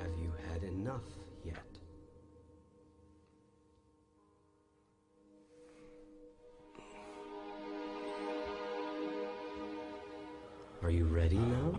have you had enough yet? Are you ready now?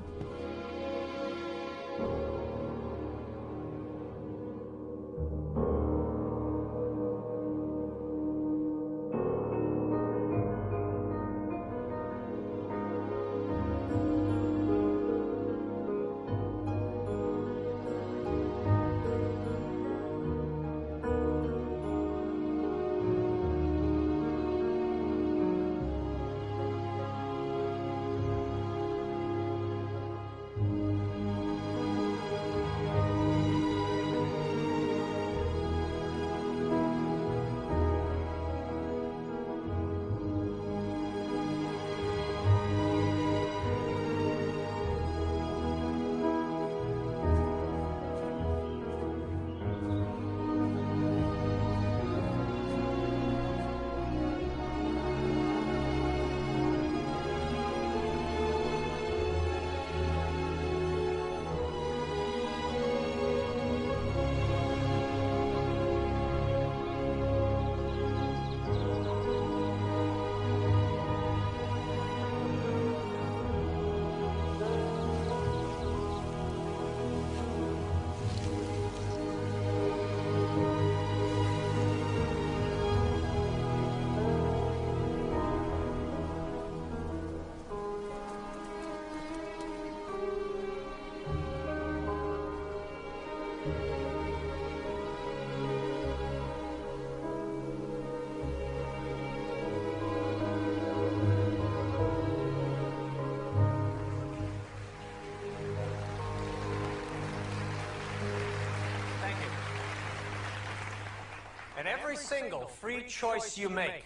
And every single free choice you make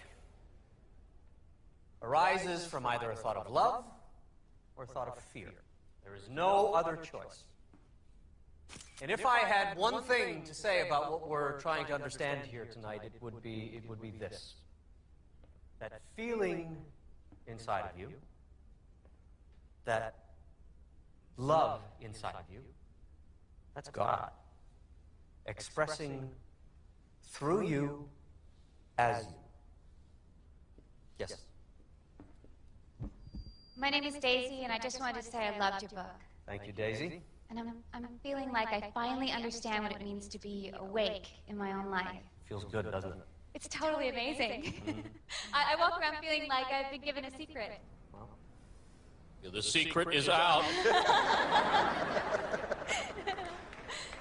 arises from either a thought of love or a thought of fear. There is no other choice. And if I had one thing to say about what we're trying to understand here tonight, it would be this. That feeling inside of you, that love inside of you, that's God expressing through you as you. Yes. My name is Daisy, and I just wanted to say I loved your book. Thank you, Daisy. And I'm feeling like I finally understand what it means to be awake in my own life. Feels good, doesn't it? It's totally amazing. I walk around feeling like I've been given a secret. Well, the secret is out.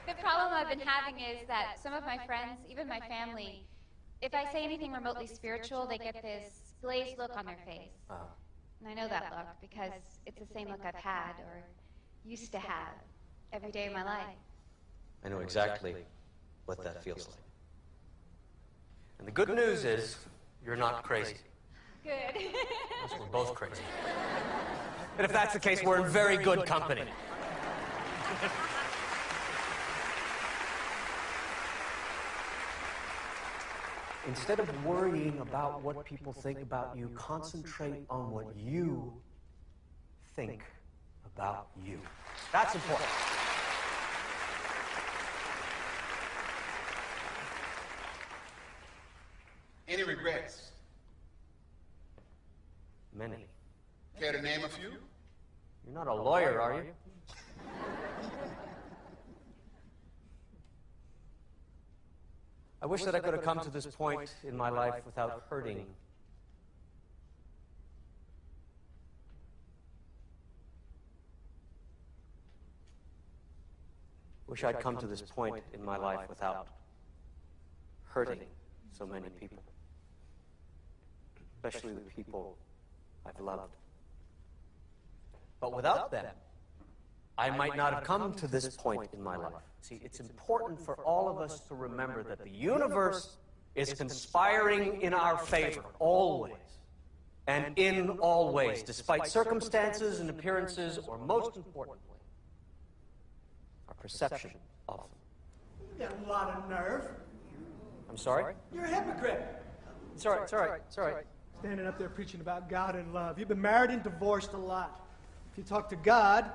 The problem I've been having is that some of my friends, even my family, if I say anything remotely spiritual, they get this glazed look on their face. And I know that look because it's the same look I've had or used to have every day of my life. I know exactly what that feels like. And the good news is, you're not crazy. Good. Unless we're both crazy. And if that's the case, we're in very good company. Instead of worrying about what people think about you, concentrate on what you think about you. That's important. Any regrets? Many. Care to name a few? You're not a lawyer, are you? I wish that I could have come to this point in my life without hurting. Wish I'd come to this point in my life without hurting so many people, especially the people I've loved. But without them, I might not have come to this point in my life. See, it's important for all of us to remember that the universe is conspiring in our favor, always, and in all ways, despite circumstances and appearances, or most importantly, our perception of them. You got a lot of nerve. I'm sorry? You're a hypocrite. It's all right, it's all right, it's all right. Standing up there preaching about God and love. You've been married and divorced a lot. If you talk to God,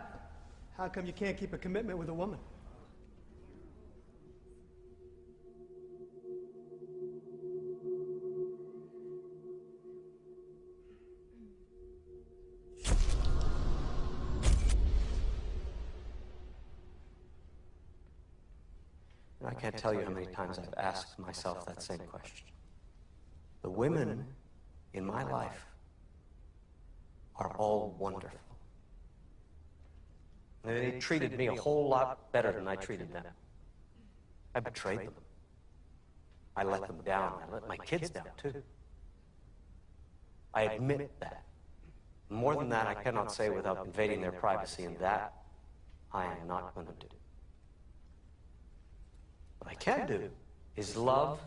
how come you can't keep a commitment with a woman? I can't tell you how many times I've asked myself that same question. The women in my life are all wonderful. They treated me a whole lot better than I treated them. I betrayed them. I let them down. I let my kids down, too. I admit that. More than that, I cannot say without invading their privacy, and that I am not going to do. What I can do is love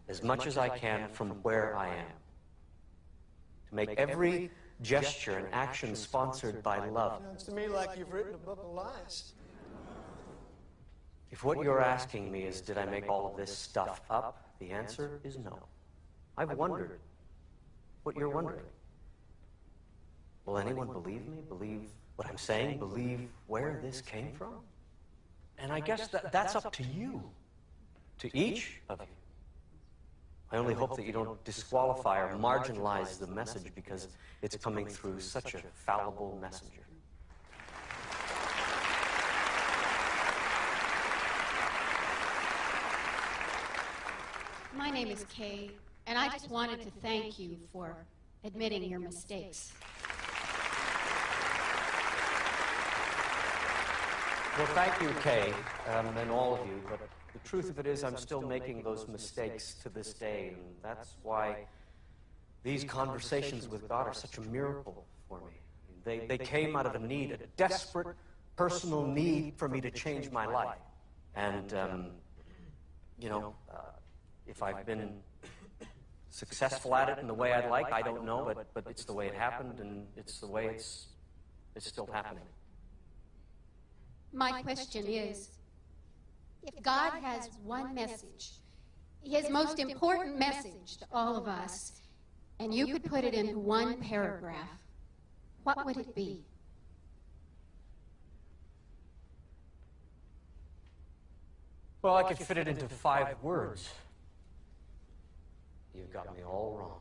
as much as I can from where I am. To make every gesture and action sponsored by love. Sounds to me like you've written a book of lies. If what you're asking me is, did I make all of this stuff up? The answer is no. I've wondered what you're wondering. Will anyone believe me? Believe what I'm saying? Believe where this came from? And I guess that's up to you, to each of you. I only hope that you don't disqualify or marginalize the message because it's coming through such a fallible messenger. My name is Kay, and I just wanted to thank you for admitting your mistakes. Well, thank you, Kay, and all of you, but the truth of it is I'm still making those mistakes to this day, and that's why these conversations with God are such a miracle for me. They came out of a need, a desperate personal need for me to change my life. And, if I've been successful at it in the way I'd like, I don't know, but it's the way it happened, and it's the way it's still happening. My question is, if God has one message, his most important message to all of us, and you could put it into one paragraph, what would it be? Well, I could fit it into 5 words. You've got me all wrong.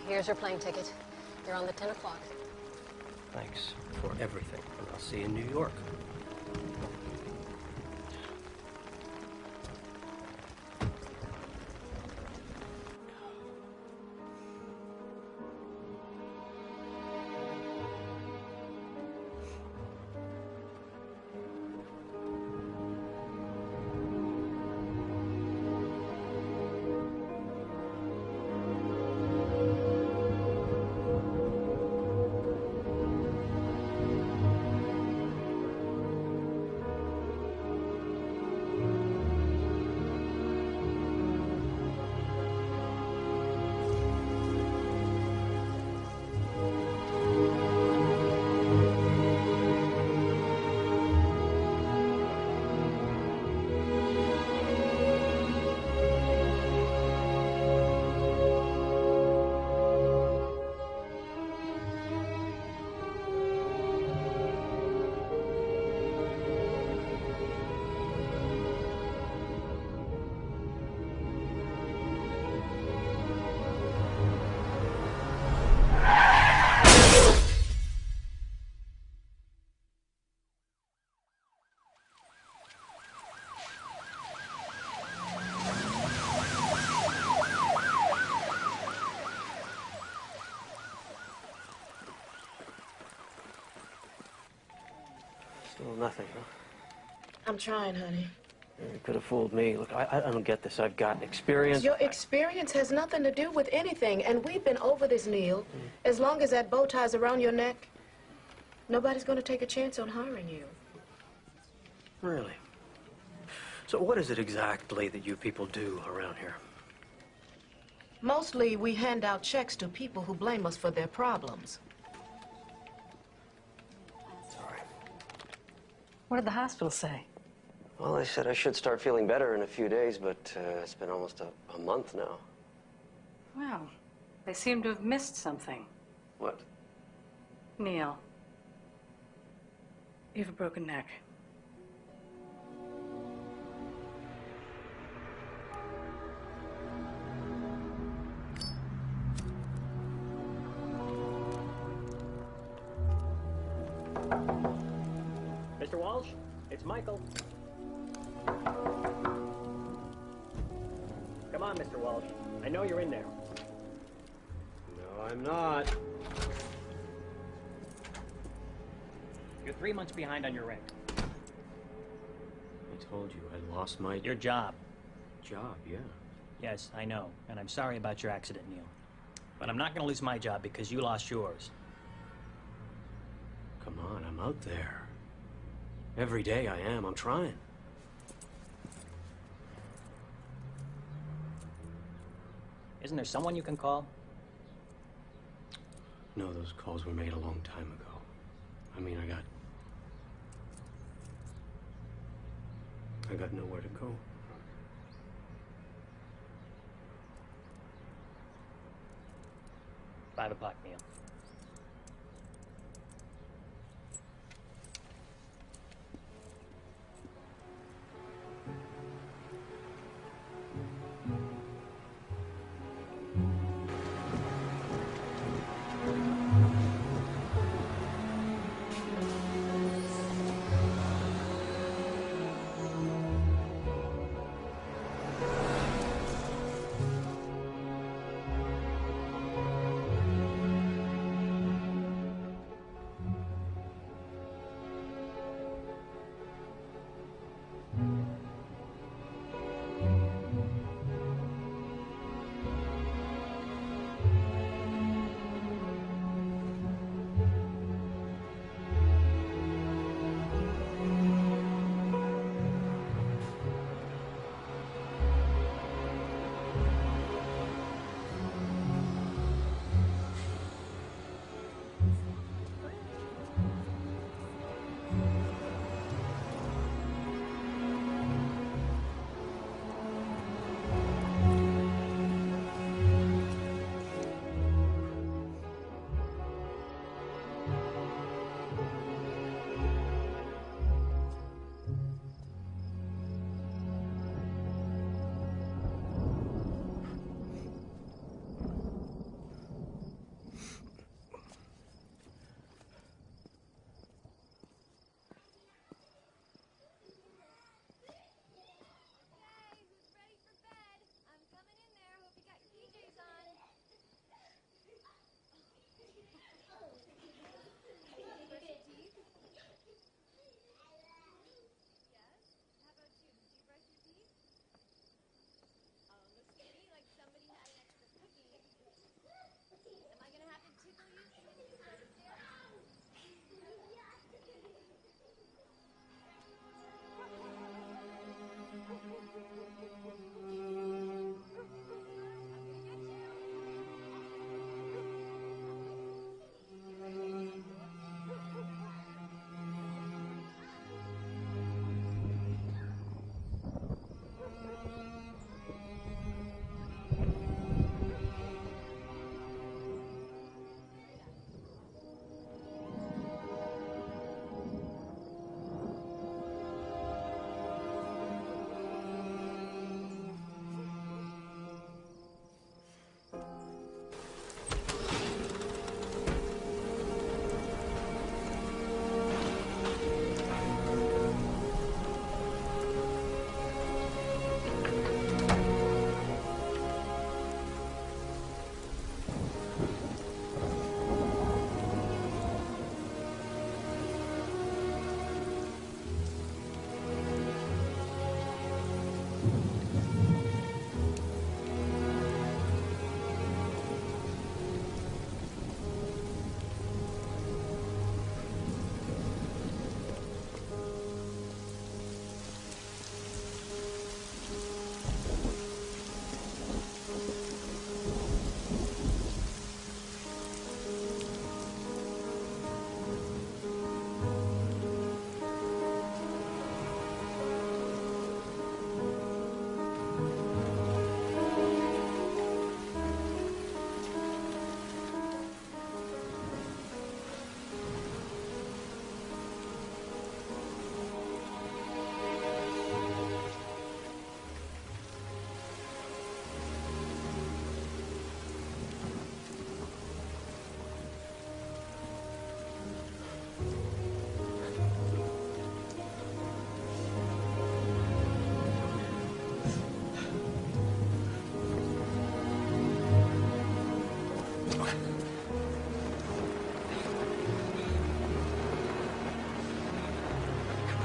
Here's your plane ticket. You're on the 10 o'clock. Thanks for everything, and I'll see you in New York. Still nothing, huh? I'm trying, honey. You could have fooled me. Look, I don't get this. I've got experience. Your experience has nothing to do with anything, and we've been over this, Neil. As long as that bow tie's around your neck, nobody's going to take a chance on hiring you. Really? So what is it exactly that you people do around here? Mostly, we hand out checks to people who blame us for their problems. Sorry. What did the hospital say? Well, they said I should start feeling better in a few days, but it's been almost a month now. Well, they seem to have missed something. What? Neil, you have a broken neck. Mr. Walsh, it's Michael. Come on, Mr. Walsh. I know you're in there. No, I'm not. You're 3 months behind on your rent. I told you I lost my Your job. job, yeah. Yes, I know. And I'm sorry about your accident, Neil. But I'm not going to lose my job because you lost yours. Come on, I'm out there. Every day I am. I'm trying. Isn't there someone you can call? No, those calls were made a long time ago. I mean, I got nowhere to go. $5 o'clock, Neil.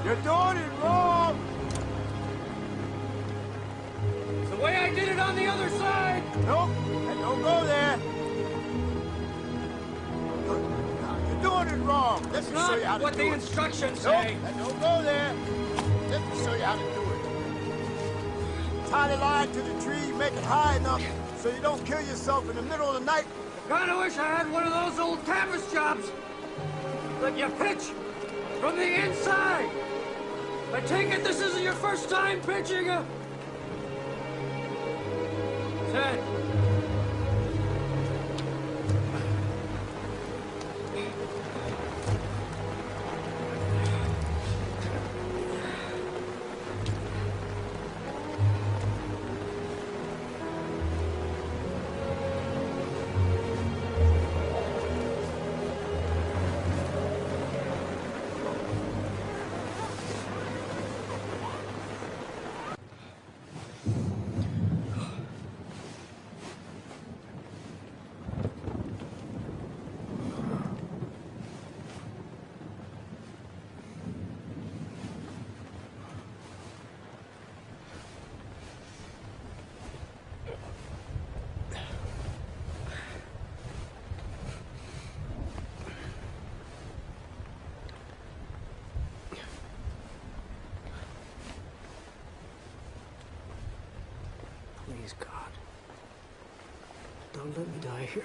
You're doing it wrong! It's the way I did it on the other side! Nope, and don't go there. You're doing it wrong. Let me show you how to do it. What the instructions Nope, say. and don't go there. Let me show you how to do it. Tie the line to the tree, make it high enough so you don't kill yourself in the middle of the night. Kinda wish I had one of those old canvas jobs that you pitch from the inside. I take it this isn't your first time pitching a... Ted. Please, God. Don't let me die here.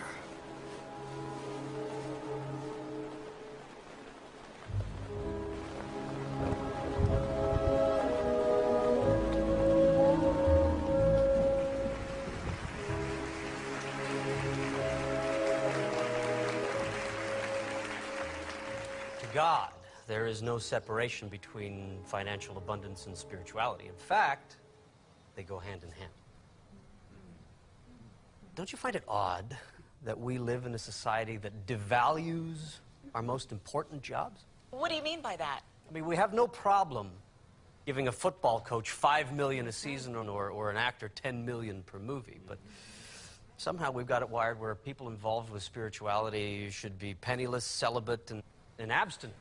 To God, there is no separation between financial abundance and spirituality. In fact, they go hand in hand. Don't you find it odd that we live in a society that devalues our most important jobs? What do you mean by that? I mean, we have no problem giving a football coach $5 million a season or an actor $10 million per movie, but somehow we've got it wired where people involved with spirituality should be penniless, celibate, and abstinent.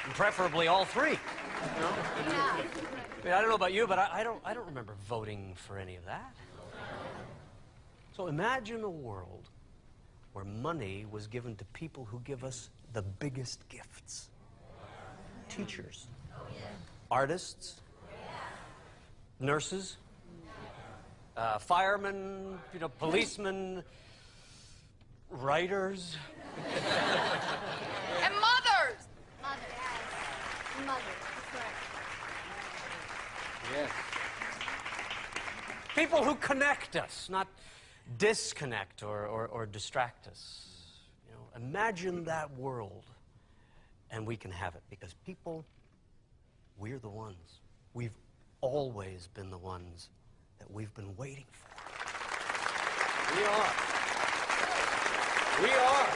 And preferably all three. You know? I mean, I don't know about you, but I don't remember voting for any of that. So imagine a world where money was given to people who give us the biggest gifts. Teachers, artists, nurses, firemen, policemen, writers. And mothers! Mother, correct. Yes. People who connect us, not disconnect or distract us. You know, imagine that world, and we can have it, because people, we're the ones. We've always been the ones that we've been waiting for. We are. We are.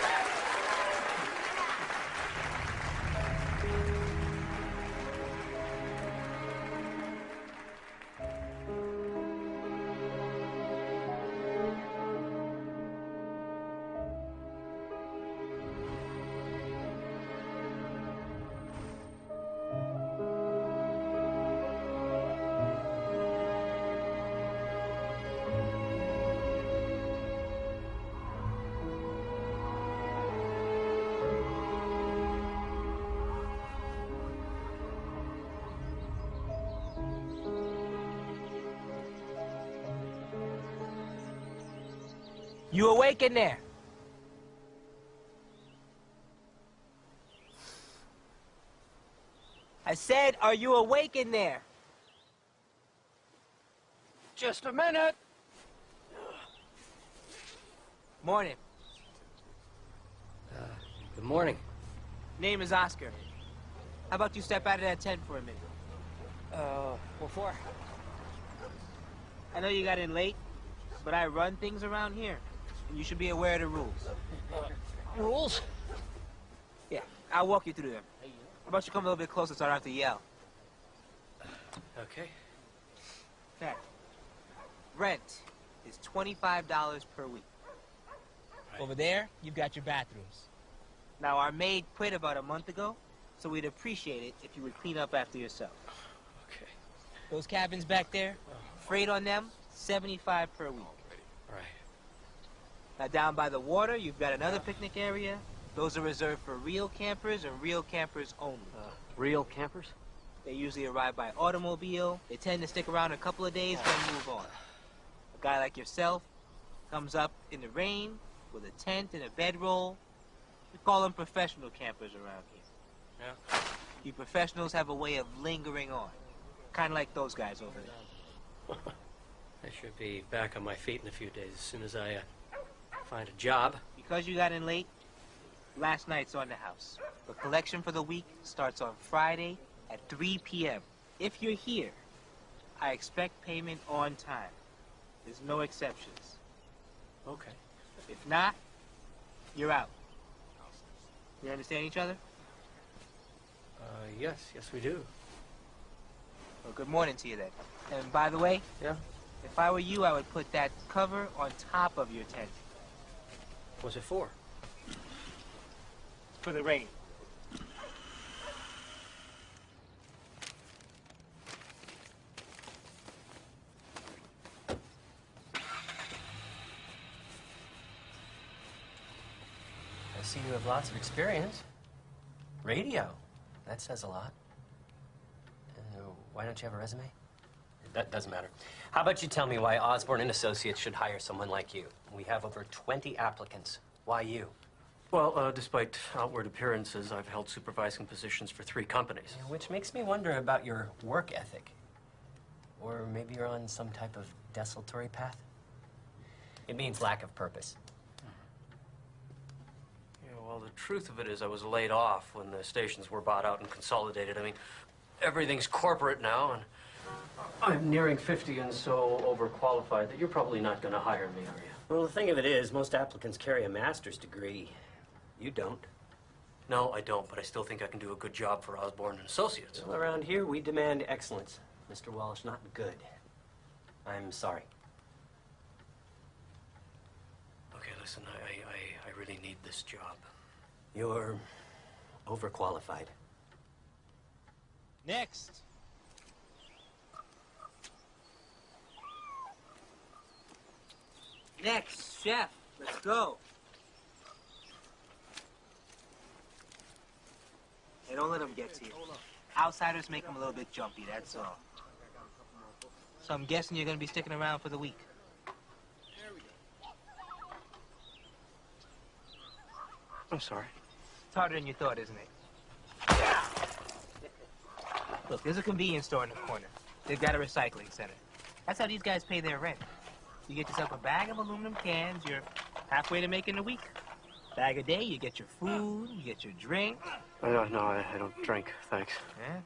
You awake in there? I said, are you awake in there? Just a minute. Morning. Good morning. Name is Oscar. How about you step out of that tent for a minute? What for? I know you got in late, but I run things around here, and you should be aware of the rules. Rules? Yeah, I'll walk you through them. How about you come a little bit closer so I don't have to yell? Okay. Okay. Rent is $25 per week. Right. Over there, you've got your bathrooms. Now, our maid quit about a month ago, so we'd appreciate it if you would clean up after yourself. Okay. Those cabins back there, freight on them, $75 per week. Right. Now down by the water, you've got another picnic area. Those are reserved for real campers and real campers only. Real campers? They usually arrive by automobile. They tend to stick around a couple of days, then move on. A guy like yourself comes up in the rain with a tent and a bedroll. We call them professional campers around here. Yeah. You professionals have a way of lingering on, kind of like those guys over there. I should be back on my feet in a few days as soon as I find a job. Because you got in late, last night's on the house. The collection for the week starts on Friday at 3 p.m. If you're here, I expect payment on time. There's no exceptions. Okay. If not, you're out. We understand each other? Yes, we do. Well, good morning to you then. And by the way, Yeah? if I were you, I would put that cover on top of your tent. What's it for? For the rain. I see you have lots of experience. Radio. That says a lot. Why don't you have a resume? That doesn't matter. How about you tell me why Osborne and Associates should hire someone like you? We have over 20 applicants. Why you? Well, despite outward appearances, I've held supervising positions for 3 companies. Yeah, which makes me wonder about your work ethic. Or maybe you're on some type of desultory path? It means lack of purpose. Yeah, well, the truth of it is I was laid off when the stations were bought out and consolidated. I mean, everything's corporate now, and I'm nearing 50 and so overqualified that you're probably not going to hire me, are you? Well, the thing of it is, most applicants carry a master's degree. You don't. No, I don't, but I still think I can do a good job for Osborne and Associates. Well, around here, we demand excellence. Mr. Walsh, not good. I'm sorry. Okay, listen, I really need this job. You're overqualified. Next. Next, chef. Let's go. Hey, don't let them get to you. Outsiders make them a little bit jumpy, that's all. So I'm guessing you're going to be sticking around for the week. I'm sorry. It's harder than you thought, isn't it? Look, there's a convenience store in the corner. They've got a recycling center. That's how these guys pay their rent. You get yourself a bag of aluminum cans, you're halfway to making a week. Bag a day, you get your food, you get your drink. No, I don't drink, thanks. Yeah?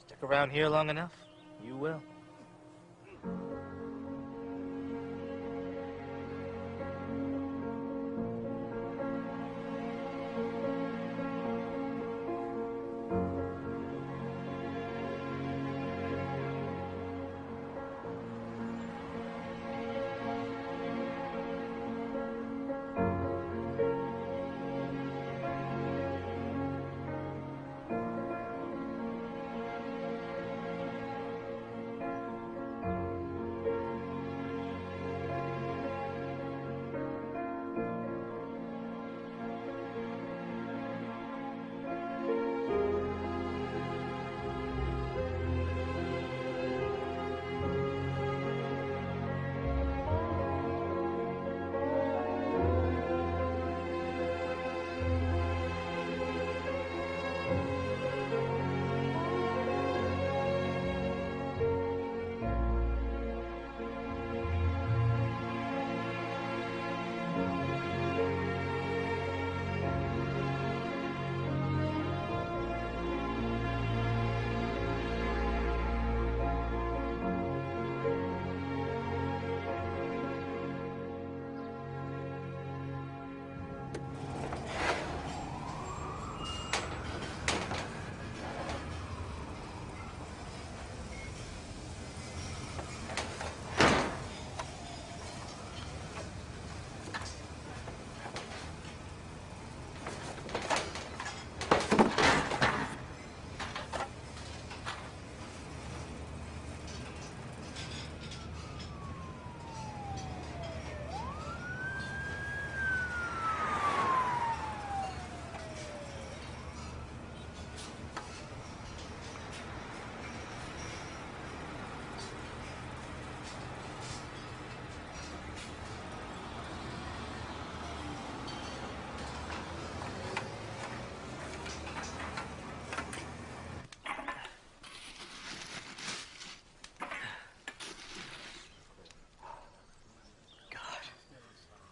Stick around here long enough, you will.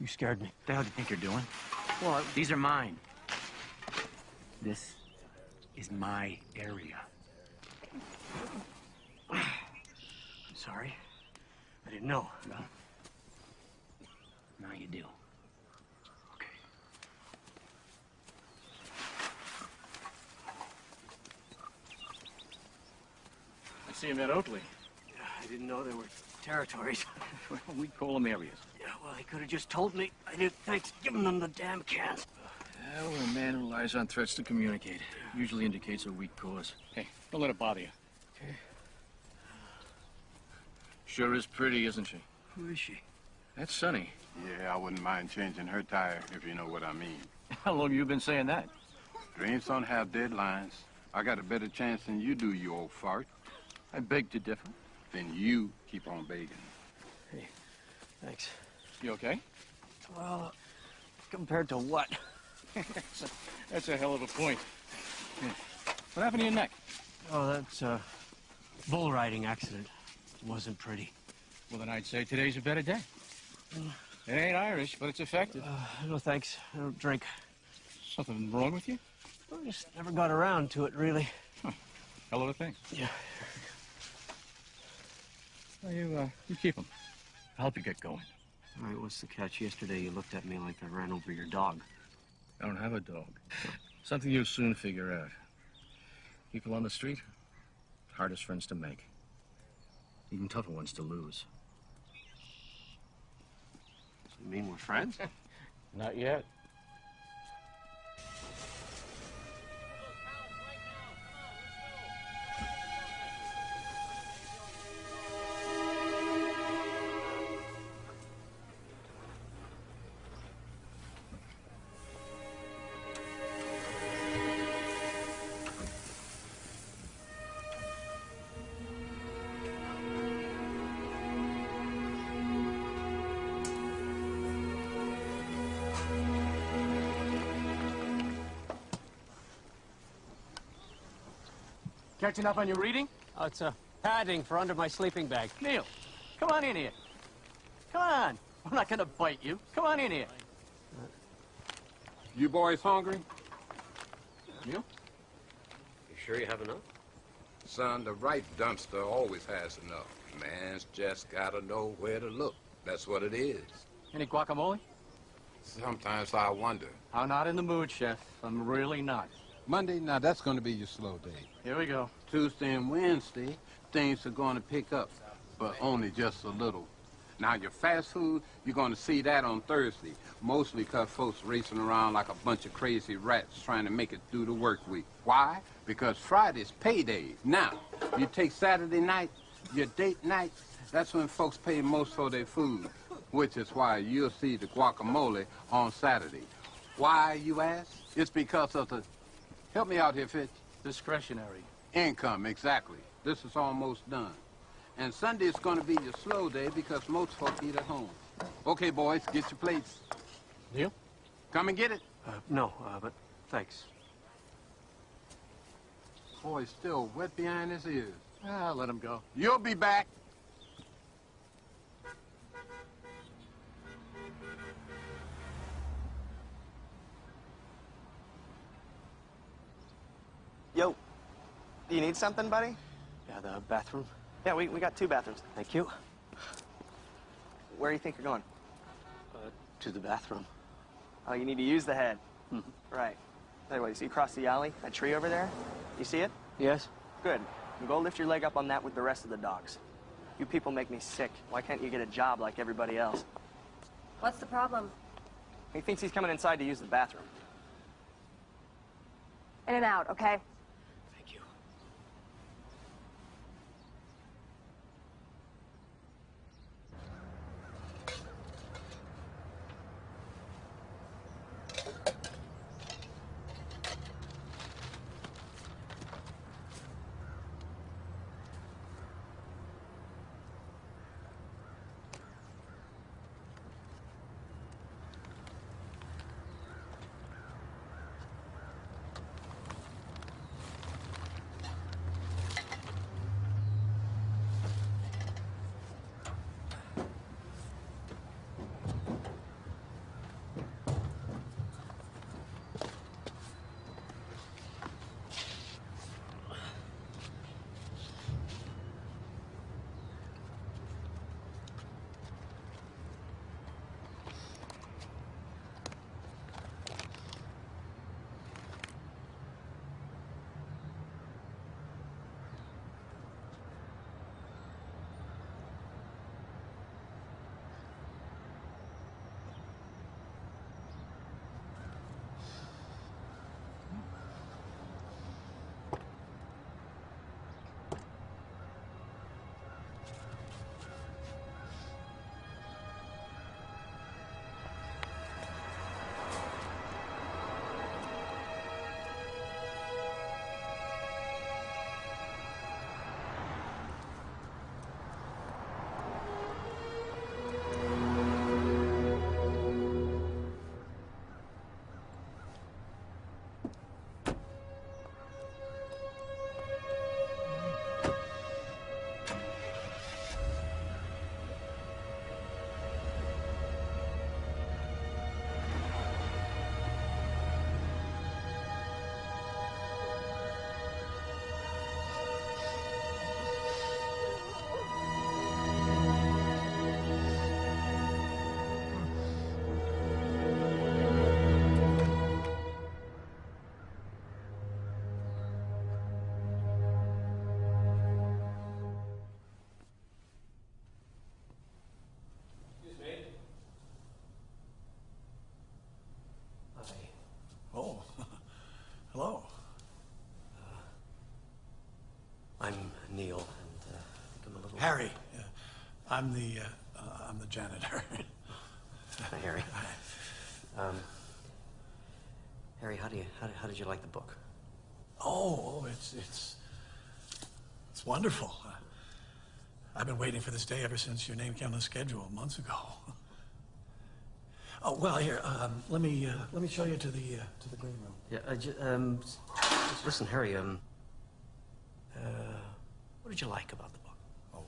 scared me. What the hell do you think you're doing? Well, these are mine. This is my area. I'm sorry. I didn't know. Well, now you do. I see him at Oakley. I didn't know there were territories. Well, we call them areas. Yeah, well, he could have just told me. I didn't think giving them the damn cans. Well, a man who relies on threats to communicate usually indicates a weak cause. Hey, don't let it bother you. Okay. Sure is pretty, isn't she? Who is she? That's Sunny. Yeah, I wouldn't mind changing her tire, if you know what I mean. How long you been saying that? Dreams don't have deadlines. I got a better chance than you do, you old fart. I beg to differ. Then you keep on begging. Hey, thanks. You okay? Well, compared to what? That's a hell of a point. Yeah. What happened to your neck? Oh, that's a bull riding accident. It wasn't pretty. Well, then I'd say today's a better day. It ain't Irish, but it's effective. No thanks. I don't drink. Something wrong with you? I just never got around to it, really. Huh. Hell of a thing. Yeah. Well, you keep them. I'll help you get going. All right, what's the catch? Yesterday you looked at me like I ran over your dog. I don't have a dog. Something you'll soon figure out. People on the street, hardest friends to make. Even tougher ones to lose. So you mean we're friends? Not yet. Catching up on your reading? Oh, it's padding for under my sleeping bag. Neil, come on in here. Come on. I'm not gonna bite you. Come on in here. You boys hungry? You? You sure you have enough? Son, the right dumpster always has enough. Man's just gotta know where to look. That's what it is. Any guacamole? Sometimes I wonder. I'm not in the mood, Chef. I'm really not. Monday, now that's going to be your slow day. Here we go. Tuesday and Wednesday, things are going to pick up, but only just a little. Now, your fast food, you're going to see that on Thursday, mostly because folks racing around like a bunch of crazy rats trying to make it through the work week. Why? Because Friday's payday. Now, you take Saturday night, your date night, that's when folks pay most for their food, which is why you'll see the guacamole on Saturday. Why, you ask? It's because of the... Help me out here, Fitch. Discretionary. Income, exactly. This is almost done. And Sunday is going to be your slow day because most folk eat at home. Okay, boys, get your plates. Neil? Come and get it. No, but thanks. Boy's still wet behind his ears. Ah, let him go. You'll be back. Yo, do you need something, buddy? Yeah, the bathroom. Yeah, we got 2 bathrooms. Thank you. Where do you think you're going? To the bathroom. Oh, you need to use the head. Right. Anyway, so you cross the alley, that tree over there? You see it? Yes? Good. You go lift your leg up on that with the rest of the dogs. You people make me sick. Why can't you get a job like everybody else? What's the problem? He thinks he's coming inside to use the bathroom. In and out, okay? Thank you. Harry. I'm the janitor. Hi, Harry. Harry, how did you like the book? Oh, it's wonderful. I've been waiting for this day ever since your name came on the schedule months ago. Oh, well, here, let me show you to the green room. Yeah, just listen, Harry, what did you like about the book? Oh,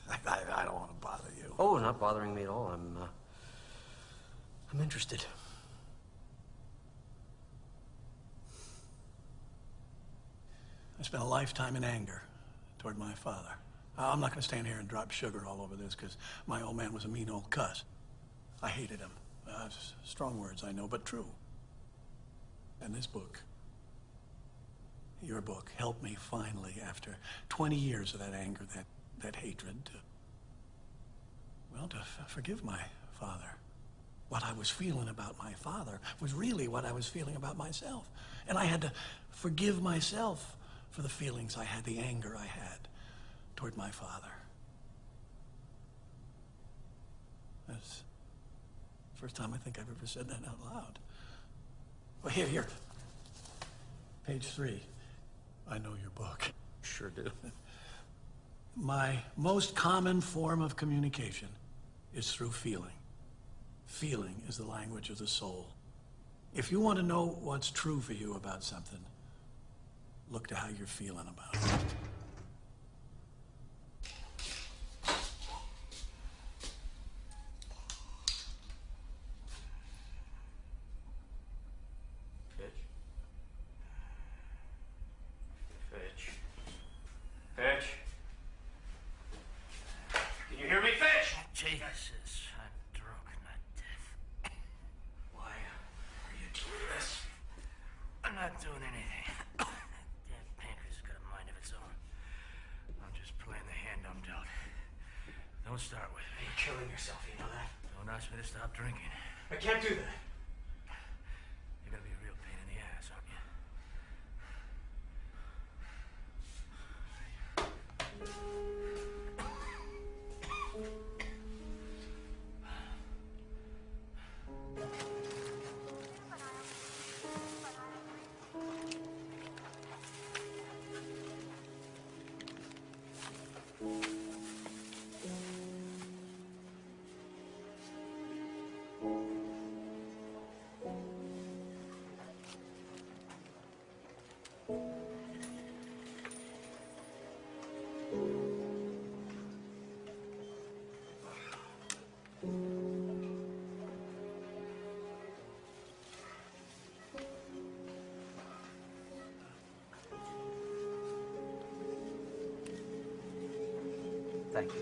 I don't want to bother you. Oh, not bothering me at all. I'm interested. I spent a lifetime in anger toward my father. I'm not going to stand here and drop sugar all over this, because my old man was a mean old cuss. I hated him. Strong words, I know, but true. And this book, your book, helped me finally, after 20 years of that anger, that hatred, to forgive my father. What I was feeling about my father was really what I was feeling about myself. And I had to forgive myself for the feelings I had, the anger I had toward my father. That's the first time I think I've ever said that out loud. Well, here. Page 3. I know your book. Sure do. My most common form of communication is through feeling. Feeling is the language of the soul. If you want to know what's true for you about something, look to how you're feeling about it. Fitch? Can you hear me, Fitch? Jesus, I'm drunk, not deaf. Why are you doing this? I'm not doing anything. That damn pancreas has got a mind of its own. I'm just playing the hand I'm dealt. Don't start with me. You're killing yourself, you know that? Don't ask me to stop drinking. I can't do that. You're gonna be a real pain in the ass, aren't you? Thank you.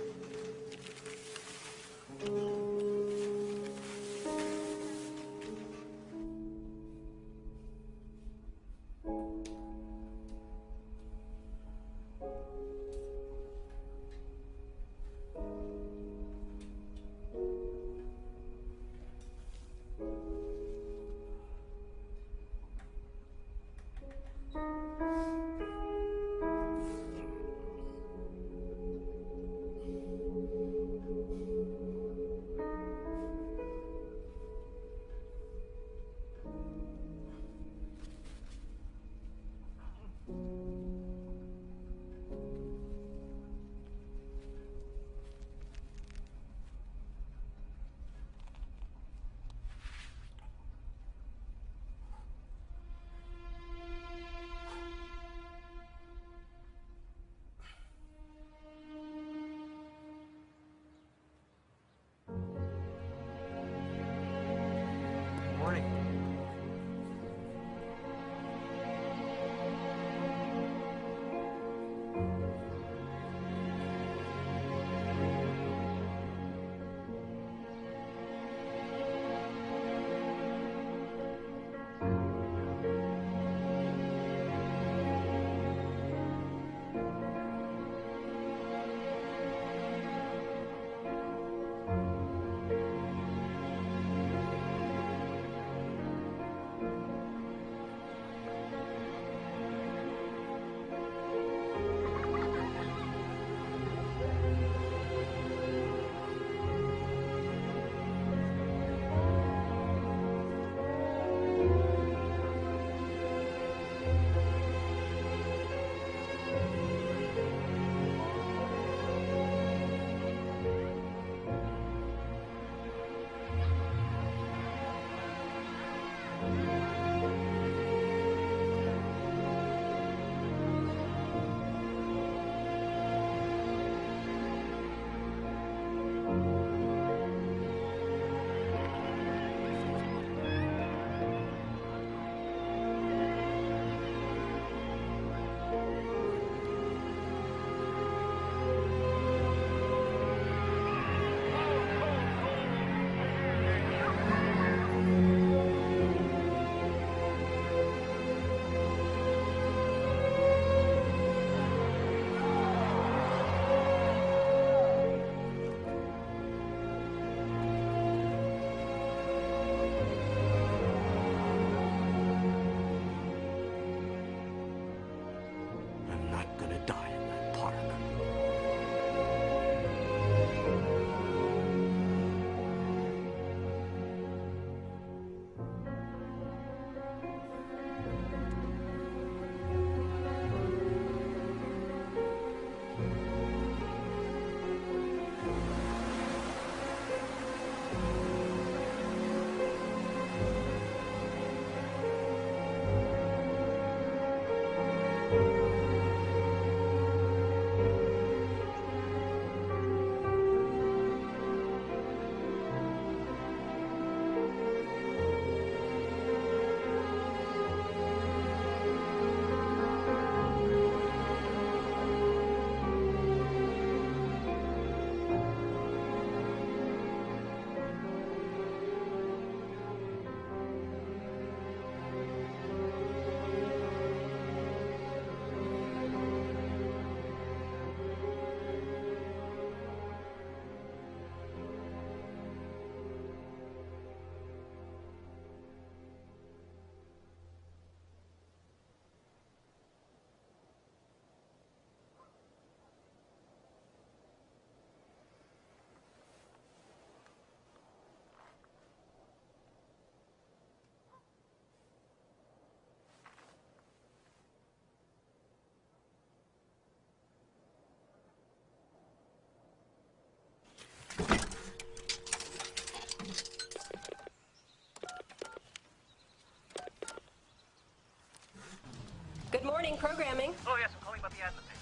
Good morning, programming. Oh, yes, I'm calling about the ad in the paper.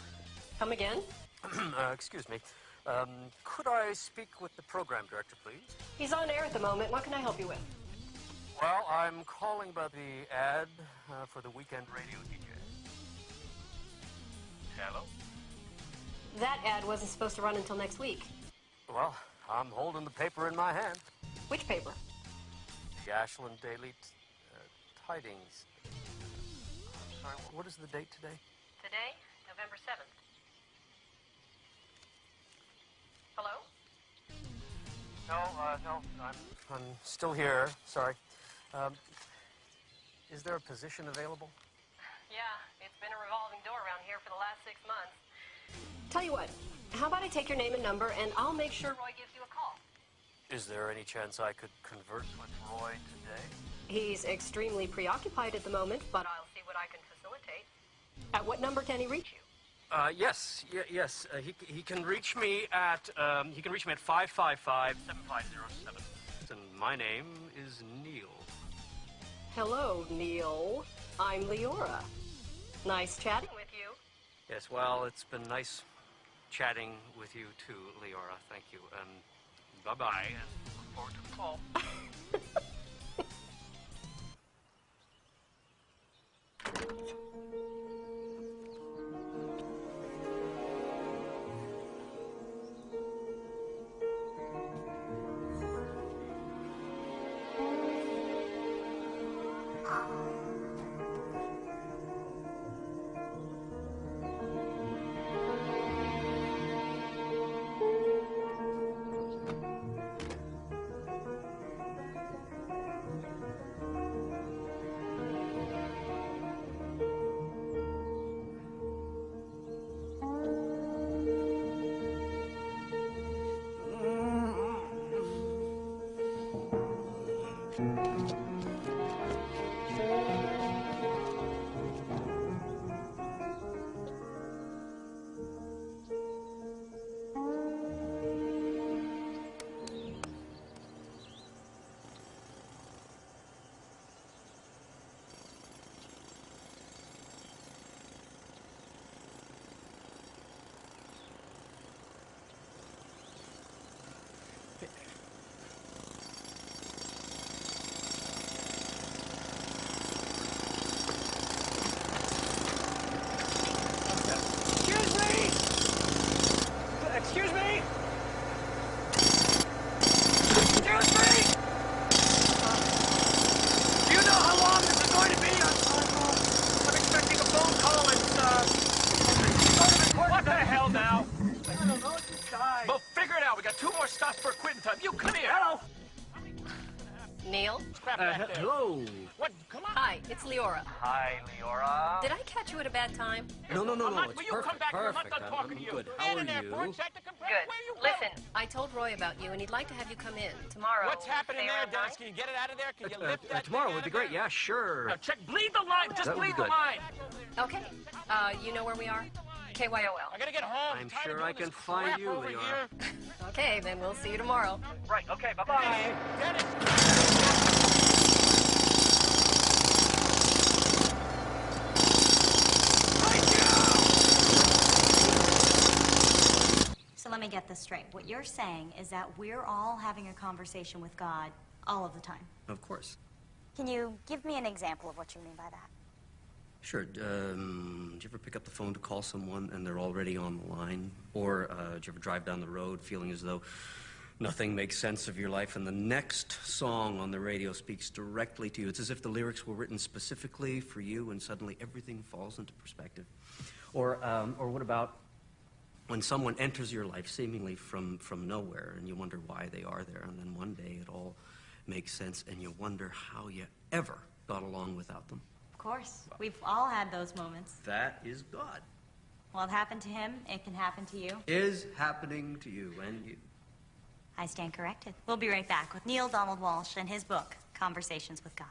Come again? Excuse me. Could I speak with the program director, please? He's on air at the moment. What can I help you with? Well, I'm calling about the ad for the weekend radio DJ. Hello? That ad wasn't supposed to run until next week. Well, I'm holding the paper in my hand. Which paper? The Ashland Daily Tidings. I'm sorry, what is the date today? Today, November 7th. Hello? No, I'm still here. Sorry. Is there a position available? Yeah, it's been a revolving door around here for the last 6 months. Tell you what, how about I take your name and number, and I'll make sure Roy gives you a call. Is there any chance I could converse with Roy today? He's extremely preoccupied at the moment, but I'll see what I can facilitate. At what number can he reach you? Yes. He can reach me at 555-7507. And my name is Neil. Hello, Neil. I'm Leora. Nice chatting with you. Yes, well, it's been nice chatting with you too, Leora. Thank you. Bye-bye, and look forward to the call. Excuse me! Excuse me! Do you know how long this is going to be? I'm expecting a phone call and, What the hell now? I don't know, just died. Well, figure it out. We got 2 more stops for quitting time. You come here. Hello. Neil? Hello. What? Come on. Hi, it's Leora. Hi, Leora. Did I catch you at a bad time? No, it's Will you perfect. come back here? I'm not Perfect. done talking to you. Good. How are you? Good. Listen, I told Roy about you, and he'd like to have you come in tomorrow. What's happening say there, around Dennis? 9? Can you get it out of there? Can you lift that Tomorrow thing would out be of great. there? Yeah, sure. Now, check. Bleed the line. Just That would be bleed the good. line. Okay. You know where we are? KYOL. I gotta get home. I'm tired of sure doing I can this find crap you, over Leora. here. Okay, then we'll see you tomorrow. Right. Okay. Bye-bye. Dennis. So let me get this straight. What you're saying is that we're all having a conversation with God all of the time. Of course. Can you give me an example of what you mean by that? Sure. Do you ever pick up the phone to call someone and they're already on the line? Or do you ever drive down the road feeling as though nothing makes sense of your life and the next song on the radio speaks directly to you? It's as if the lyrics were written specifically for you and suddenly everything falls into perspective. Or what about when someone enters your life seemingly from nowhere and you wonder why they are there, and then one day it all makes sense and you wonder how you ever got along without them? Of course. We've all had those moments. That is God. Well, it happened to him. It can happen to you. Is happening to you and you. I stand corrected. We'll be right back with Neil Donald Walsh and his book, Conversations with God.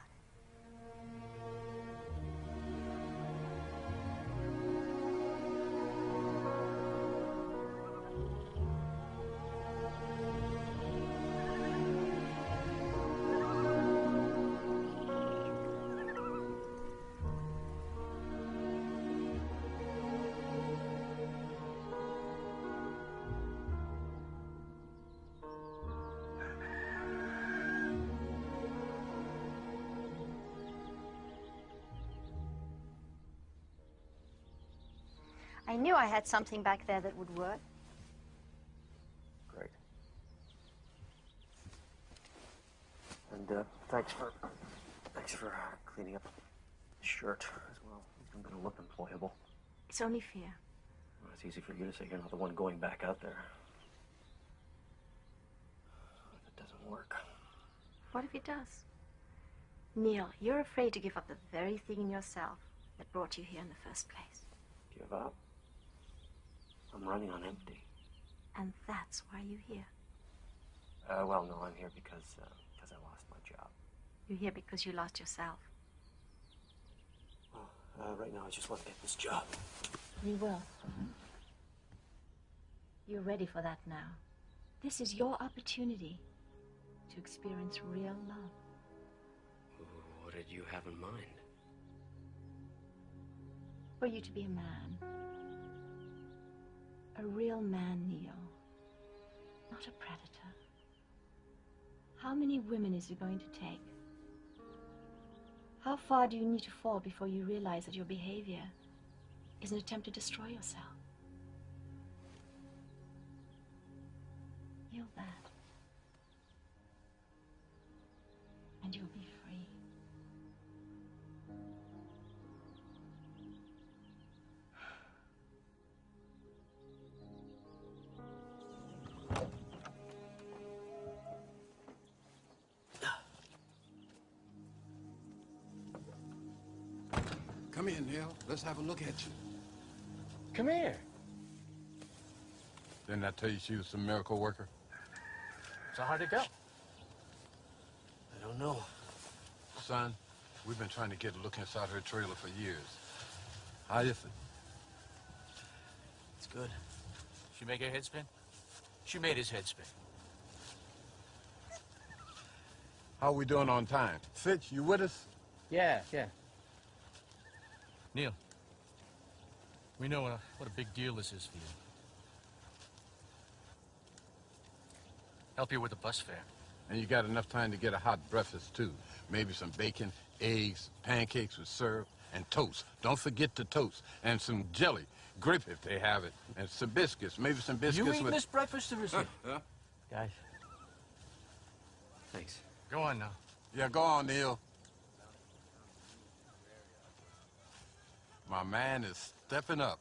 I knew I had something back there that would work. Great. And thanks for cleaning up the shirt as well. I'm gonna look employable. It's only fair. Well, it's easy for you to say you're not the one going back out there. What if it doesn't work? What if it does? Neil, you're afraid to give up the very thing in yourself that brought you here in the first place. Give up? I'm running on empty. And that's why you're here. Well, no, I'm here because I lost my job. You're here because you lost yourself. Well, right now I just want to get this job. You will. You're ready for that now. This is your opportunity to experience real love. What did you have in mind? For you to be a man. A real man, Neil. Not a predator. How many women is it going to take? How far do you need to fall before you realize that your behavior is an attempt to destroy yourself? Yield that. And you'll be free. Come here, Neil. Let's have a look at you. Come here. Didn't I tell you she was a miracle worker? So how'd it go? I don't know. Son, we've been trying to get a look inside her trailer for years. How is it? It's good. She make her head spin? She made his head spin. How are we doing on time? Fitch, you with us? Yeah. Neil, we know what a big deal this is for you. Help you with the bus fare. And you got enough time to get a hot breakfast, too. Maybe some bacon, eggs, pancakes with syrup, and toast. Don't forget the toast. And some jelly. Grape if they have it. And some biscuits. Maybe some biscuits You eating with... this breakfast or is it? Guys. Thanks. Go on now. Yeah, go on, Neil. My man is stepping up.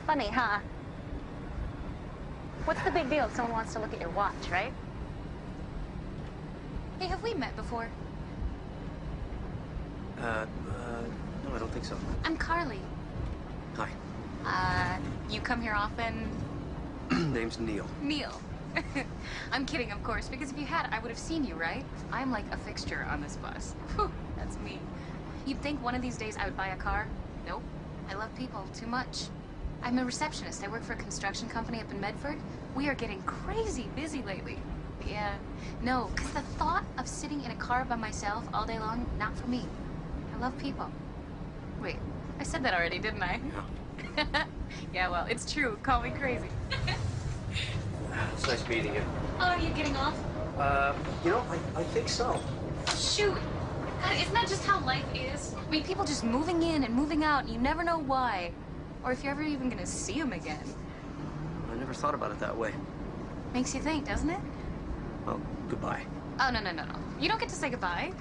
Funny, huh? What's the big deal if someone wants to look at your watch, right? Hey, have we met before? No, I don't think so. I'm Carly. Hi. You come here often? Name's Neil. Neil. I'm kidding, of course, because if you had, I would have seen you, right? I'm like a fixture on this bus. Whew, that's me. You'd think one of these days I would buy a car? Nope. I love people too much. I'm a receptionist. I work for a construction company up in Medford. We are getting crazy busy lately. Yeah. No, because the thought of sitting in a car by myself all day long, not for me. I love people. Wait, I said that already, didn't I? Yeah. Yeah, well, it's true. Call me crazy. It's nice meeting you. Oh, are you getting off? You know, I think so. Shoot. God, isn't that just how life is? I mean, people just moving in and moving out, and you never know why. Or if you're ever even gonna see them again. I never thought about it that way. Makes you think, doesn't it? Well, goodbye. Oh, no. You don't get to say goodbye.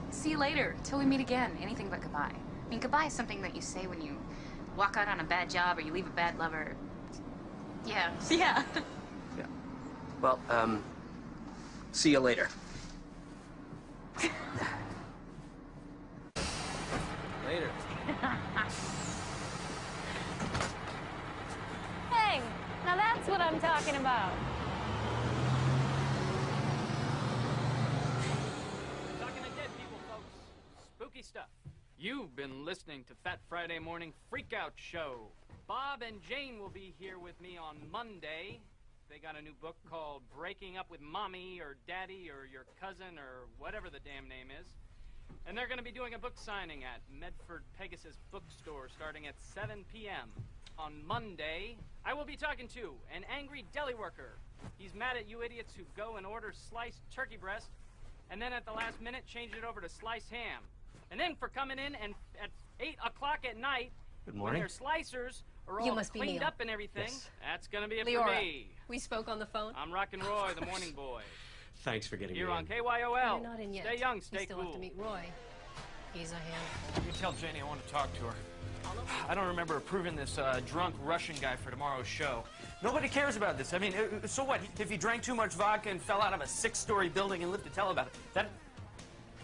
See you later, till we meet again. Anything but goodbye. I mean, goodbye is something that you say when you walk out on a bad job or you leave a bad lover. Yeah. Yeah. Well, see you later. Later. Hey, now that's what I'm talking about. Talking to dead people, folks. Spooky stuff. You've been listening to Fat Friday Morning Freakout Show. Bob and Jane will be here with me on Monday. They got a new book called Breaking Up with Mommy or Daddy or Your Cousin or whatever the damn name is. And they're going to be doing a book signing at Medford Pegasus Bookstore starting at 7 p.m. On Monday, I will be talking to an angry deli worker. He's mad at you idiots who go and order sliced turkey breast and then at the last minute change it over to sliced ham. And then for coming in and at 8 o'clock at night, Good when morning. their slicers are You all must be cleaned Neil. up and everything, Yes. that's going to be it Leora, for me. we spoke on the phone. I'm Rockin' Roy, the morning boy. Thanks for getting Here me on in. KYOL. You're not in yet. Stay young, You stay still cool. have to meet Roy. He's a handful. You tell Janie I want to talk to her. I don't remember approving this drunk Russian guy for tomorrow's show. Nobody cares about this. I mean, so what? If he drank too much vodka and fell out of a 6-story building and lived to tell about it,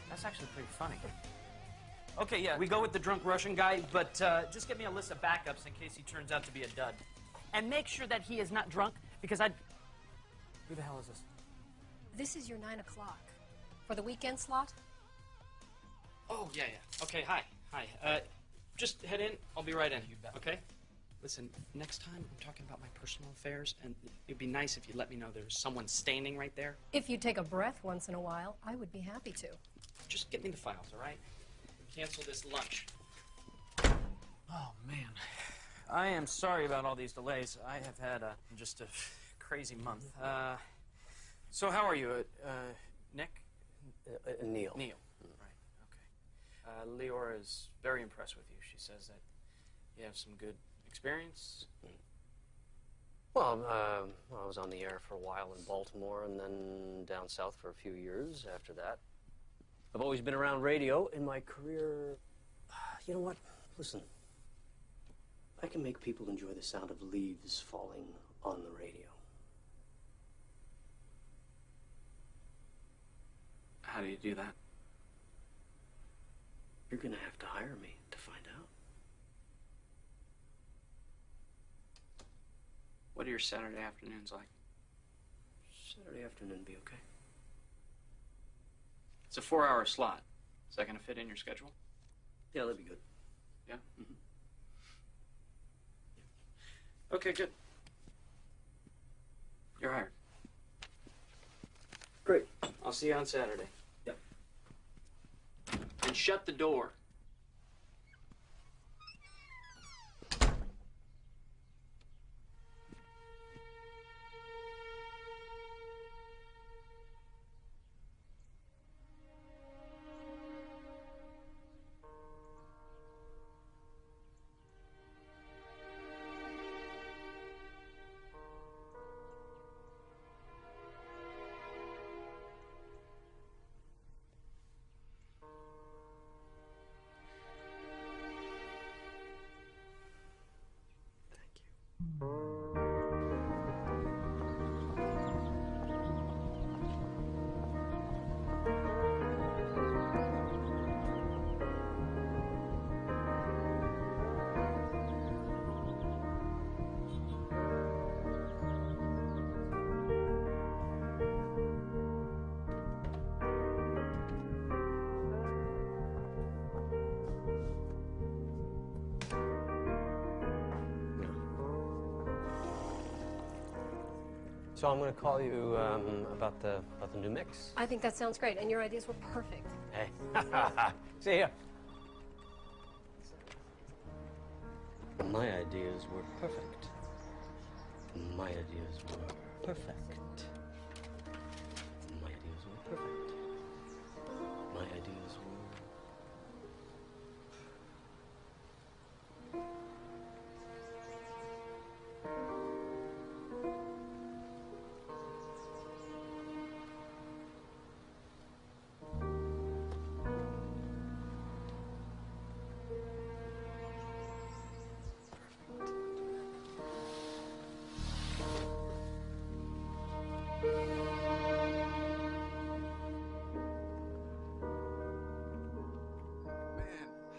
that's actually pretty funny. Okay, yeah, we go with the drunk Russian guy, but just get me a list of backups in case he turns out to be a dud. And make sure that he is not drunk, because Who the hell is this? This is your 9 o'clock. For the weekend slot? Oh, yeah. Okay, hi. Just head in. I'll be right in. You bet. Okay? Listen, next time I'm talking about my personal affairs, and it'd be nice if you let me know there's someone standing right there. If you take a breath once in a while, I would be happy to. Just get me the files, all right? Cancel this lunch. Oh, man. I am sorry about all these delays. I have had just a crazy month. So how are you, Nick? Neil. Neil. Right, okay. Leora is very impressed with you. She says that you have some good experience. Well, I was on the air for a while in Baltimore and then down south for a few years after that. I've always been around radio in my career. You know what? Listen, I can make people enjoy the sound of leaves falling on the radio. How do you do that? You're gonna have to hire me to find out. What are your Saturday afternoons like? Saturday afternoon be okay. It's a 4-hour slot. Is that going to fit in your schedule? Yeah, that'd be good. Yeah? Mm-hmm. Okay, good. You're hired. Great. I'll see you on Saturday. Yep. And shut the door. So I'm going to call you about the new mix. I think that sounds great, and your ideas were perfect. Hey, see ya. My ideas were perfect. My ideas were perfect. My ideas were perfect. My ideas were...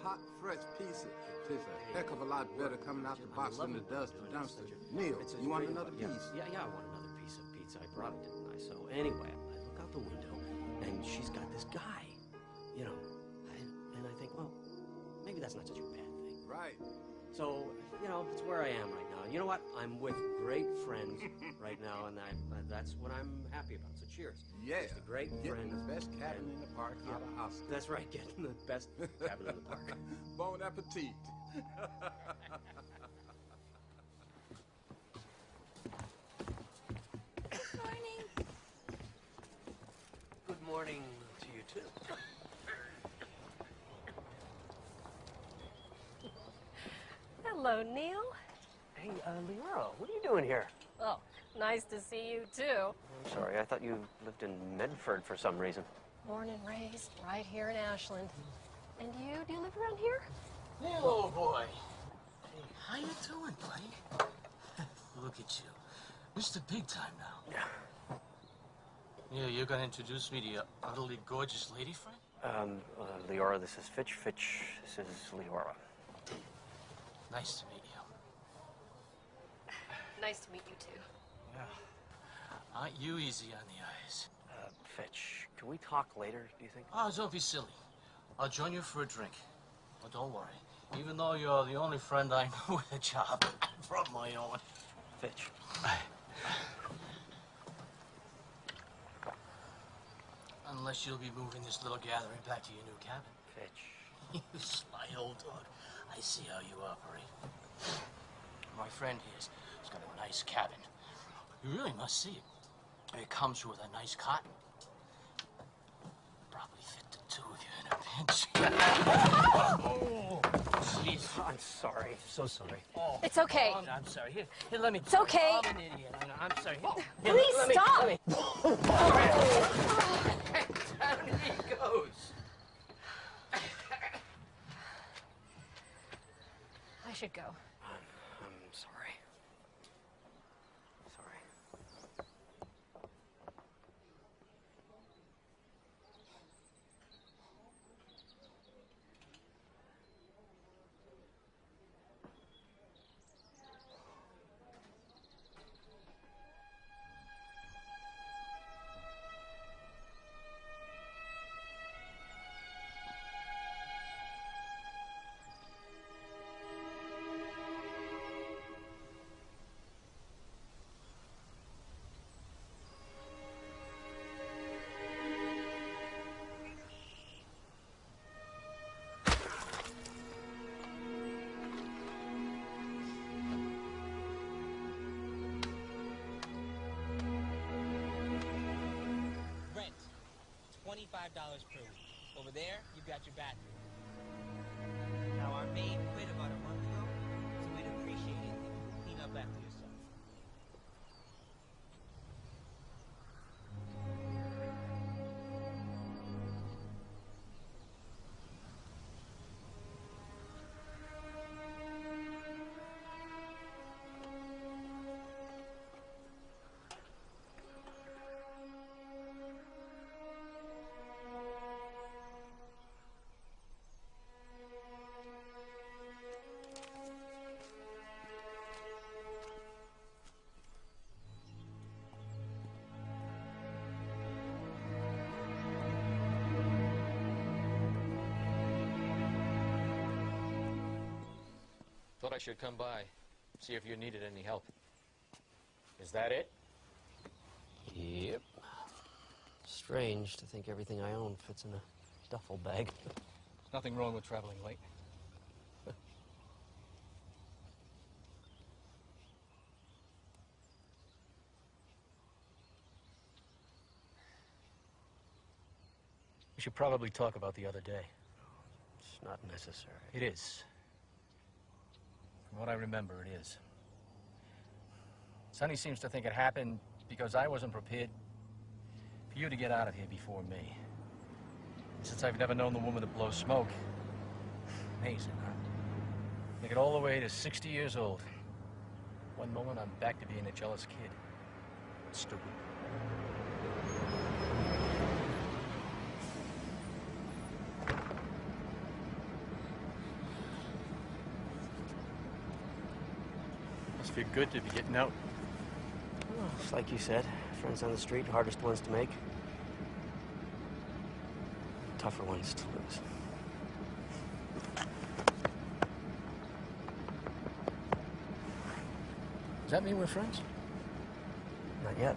Hot, fresh pizza. Tastes a heck of a lot better coming out the box than it does the dumpster. Neil, you want another piece? Yeah, I want another piece of pizza. I brought it, didn't I? So anyway, I look out the window, and she's got this guy, you know, and I think, well, maybe that's not such a bad thing. Right. So, you know, it's where I am right now. You know what? I'm with great friends right now, and that's what I'm happy happy about. So cheers. Yeah. Just a great Getting friend. the best cabin in the park out of Oscar. That's right, getting the best cabin in the park. Bon appetit. Good morning to you, too. Hello, Neil. Hey, Leora, what are you doing here? Oh, nice to see you, too. I'm sorry, I thought you lived in Medford for some reason. Born and raised right here in Ashland. And you? Do you live around here? Neil, old boy. Hey, how you doing, buddy? Look at you. Mr. Big Time now. Yeah. Yeah, you're gonna introduce me to your utterly gorgeous lady friend? Leora, this is Fitch. Fitch, this is Leora. Nice to meet you. Nice to meet you, too. Yeah. Aren't you easy on the eyes? Fitch, can we talk later, do you think? Oh, don't be silly. I'll join you for a drink. Oh, don't worry. Even though you're the only friend I know with a job from my own. Fitch. Unless you'll be moving this little gathering back to your new cabin. Fitch. You sly old dog. I see how you operate. My friend here's got a nice cabin. You really must see it. It comes with a nice cot. Probably fit the two of you in a pinch. Oh, jeez. I'm sorry. So sorry. Oh. It's okay. Oh, I'm sorry. Here, let me. It's okay. I'm an idiot. I'm sorry. Here, Please let me- stop. let me- Down he goes. I should go. I'm sorry. Sorry. Rent, $25 per week. Over there, you've got your bathroom. Now, our maid quit about a month ago, so we'd appreciate it if you would clean up after yourself. Thought I should come by, see if you needed any help. Is that it? Yep. Strange to think everything I own fits in a duffel bag. There's nothing wrong with traveling late. We should probably talk about the other day. It's not necessary. It is. From what I remember, it is. Sonny seems to think it happened because I wasn't prepared for you to get out of here before me. Since I've never known the woman to blow smoke. Amazing, huh? Make it all the way to 60 years old. One moment, I'm back to being a jealous kid. Stupid. Must feel good to be getting out. Well, it's like you said, friends on the street, hardest ones to make. Tougher ones to lose. Does that mean we're friends? Not yet.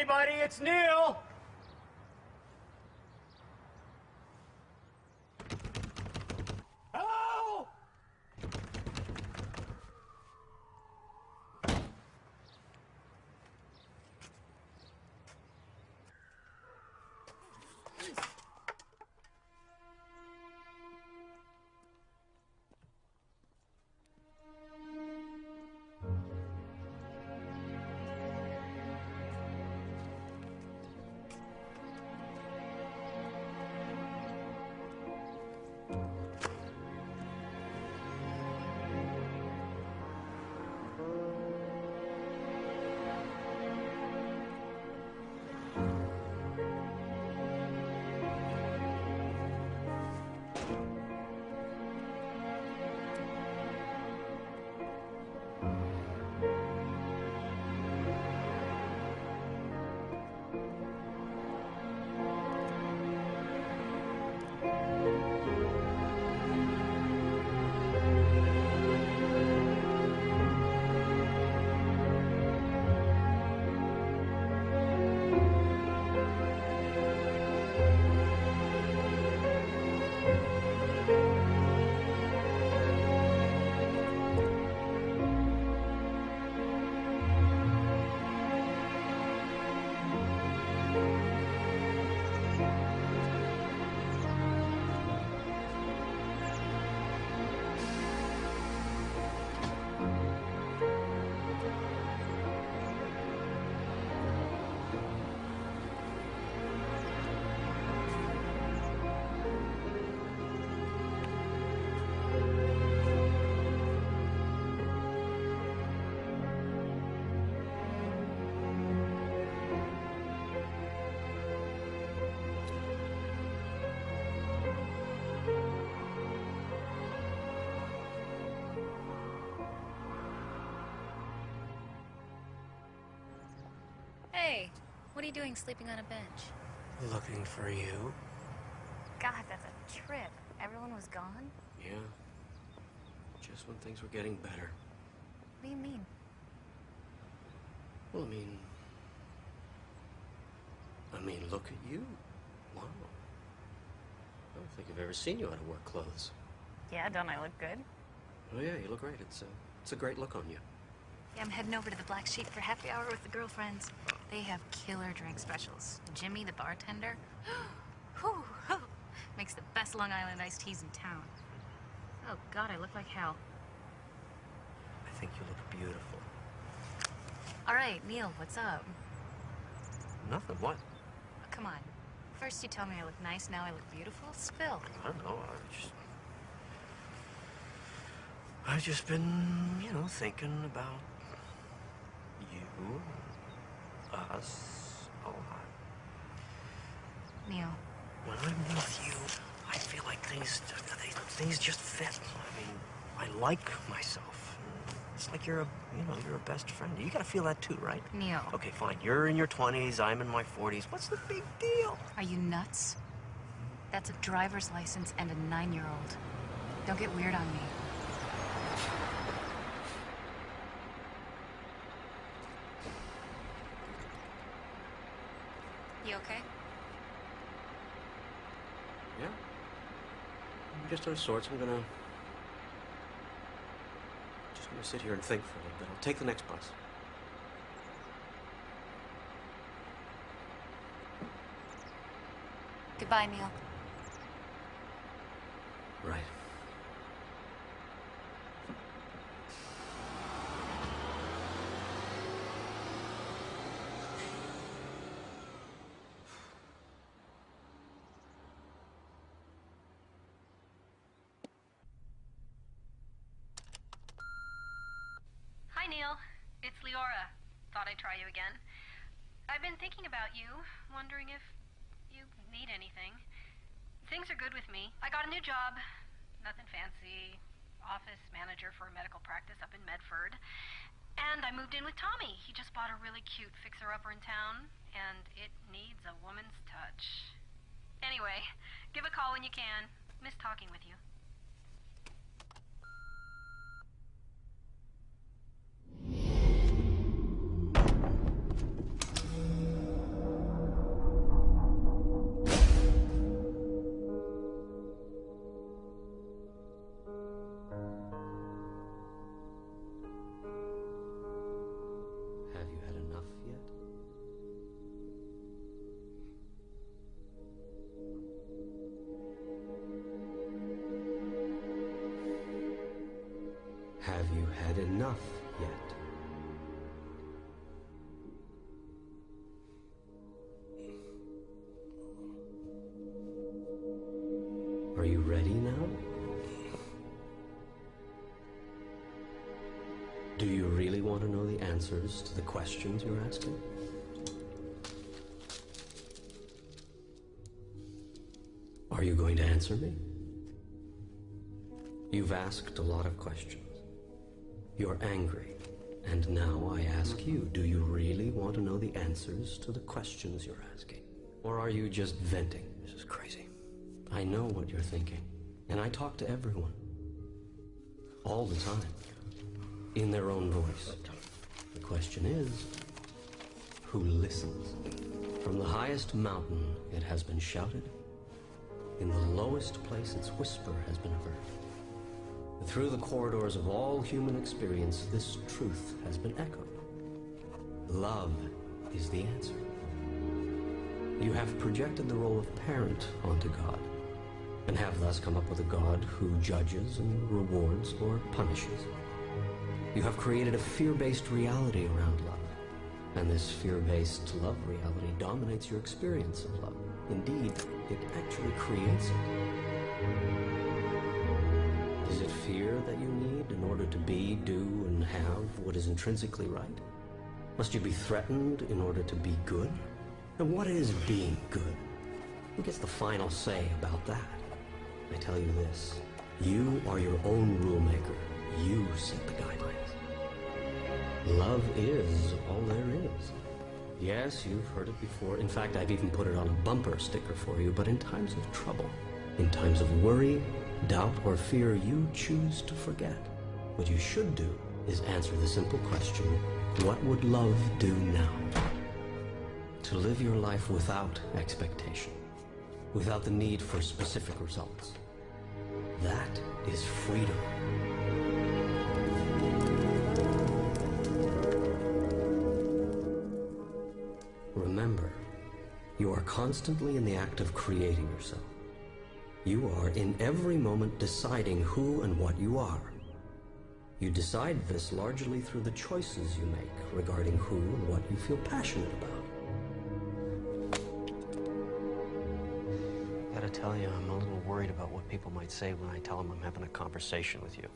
Anybody? It's Neil. Hello? Hey, what are you doing sleeping on a bench? Looking for you. God, that's a trip. Everyone was gone? Yeah. Just when things were getting better. What do you mean? Well, I mean, look at you. Wow. I don't think I've ever seen you out of work clothes. Yeah, don't I look good? Oh yeah, you look great. It's a great look on you. Yeah, I'm heading over to the Black Sheep for happy hour with the girlfriends. They have killer drink specials. Jimmy, the bartender, whew, makes the best Long Island iced teas in town. Oh, God, I look like hell. I think you look beautiful. All right, Neil, what's up? Nothing. What? Oh, come on. First you tell me I look nice, now I look beautiful. Spill. I don't know. I've just been, thinking about you, us, a lot. Neil. When I'm with you, I feel like things just fit. I mean, I like myself. It's like you're a best friend. You gotta feel that too, right? Neil. Okay, fine. You're in your 20s, I'm in my 40s. What's the big deal? Are you nuts? That's a driver's license and a 9-year-old. Don't get weird on me. You okay? Yeah. I'm just out of sorts. I'm gonna sit here and think for a little bit. I'll take the next bus. Goodbye, Neil. Right. Hi, Neil. It's Leora. Thought I'd try you again. I've been thinking about you, wondering if you need anything. Things are good with me. I got a new job. Nothing fancy. Office manager for a medical practice up in Medford. And I moved in with Tommy. He just bought a really cute fixer-upper in town, and it needs a woman's touch. Anyway, give a call when you can. Miss talking with you. Have you had enough yet? Are you ready now? Do you really want to know the answers to the questions you're asking? Are you going to answer me? You've asked a lot of questions. You're angry. And now I ask you, do you really want to know the answers to the questions you're asking? Or are you just venting? This is crazy. I know what you're thinking. And I talk to everyone. All the time. In their own voice. The question is, who listens? From the highest mountain, it has been shouted. In the lowest place, its whisper has been heard. Through the corridors of all human experience, this truth has been echoed. Love is the answer. You have projected the role of parent onto God, and have thus come up with a God who judges and rewards or punishes. You have created a fear-based reality around love, and this fear-based love reality dominates your experience of love. Indeed, it actually creates it. Is it fear that you need in order to be, do, and have what is intrinsically right? Must you be threatened in order to be good? And what is being good? Who gets the final say about that? I tell you this, you are your own rule maker. You set the guidelines. Love is all there is. Yes, you've heard it before. In fact, I've even put it on a bumper sticker for you. But in times of trouble, in times of worry, doubt, or fear, you choose to forget. What you should do is answer the simple question, what would love do now? To live your life without expectation, without the need for specific results. That is freedom. Remember, you are constantly in the act of creating yourself. You are in every moment deciding who and what you are. You decide this largely through the choices you make regarding who and what you feel passionate about. I gotta tell you, I'm a little worried about what people might say when I tell them I'm having a conversation with you.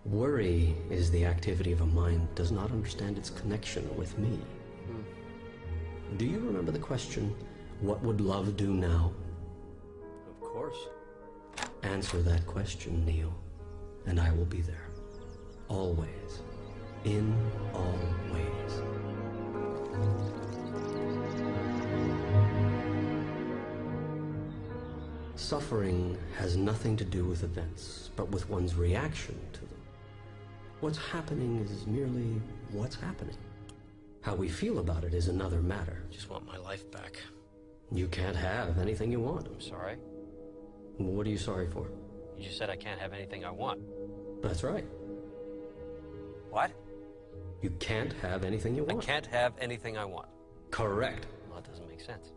Worry is the activity of a mind that does not understand its connection with me. Do you remember the question, what would love do now? Of course. Answer that question, Neil, and I will be there. Always. In all ways. Suffering has nothing to do with events, but with one's reaction to them. What's happening is merely what's happening. How we feel about it is another matter. Just want my life back. You can't have anything you want. I'm sorry. What are you sorry for? You just said I can't have anything I want. That's right. What? You can't have anything you want. I can't have anything I want. Correct. Well, that doesn't make sense.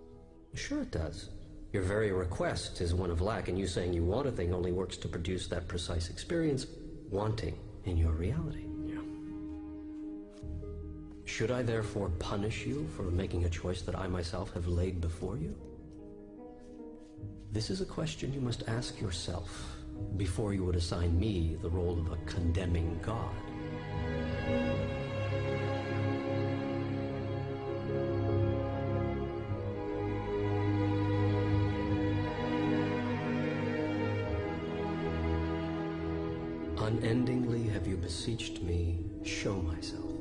Sure it does. Your very request is one of lack, and you saying you want a thing only works to produce that precise experience, wanting, in your reality. Yeah. Should I therefore punish you for making a choice that I myself have laid before you? This is a question you must ask yourself before you would assign me the role of a condemning God. Unendingly have you beseeched me, show myself,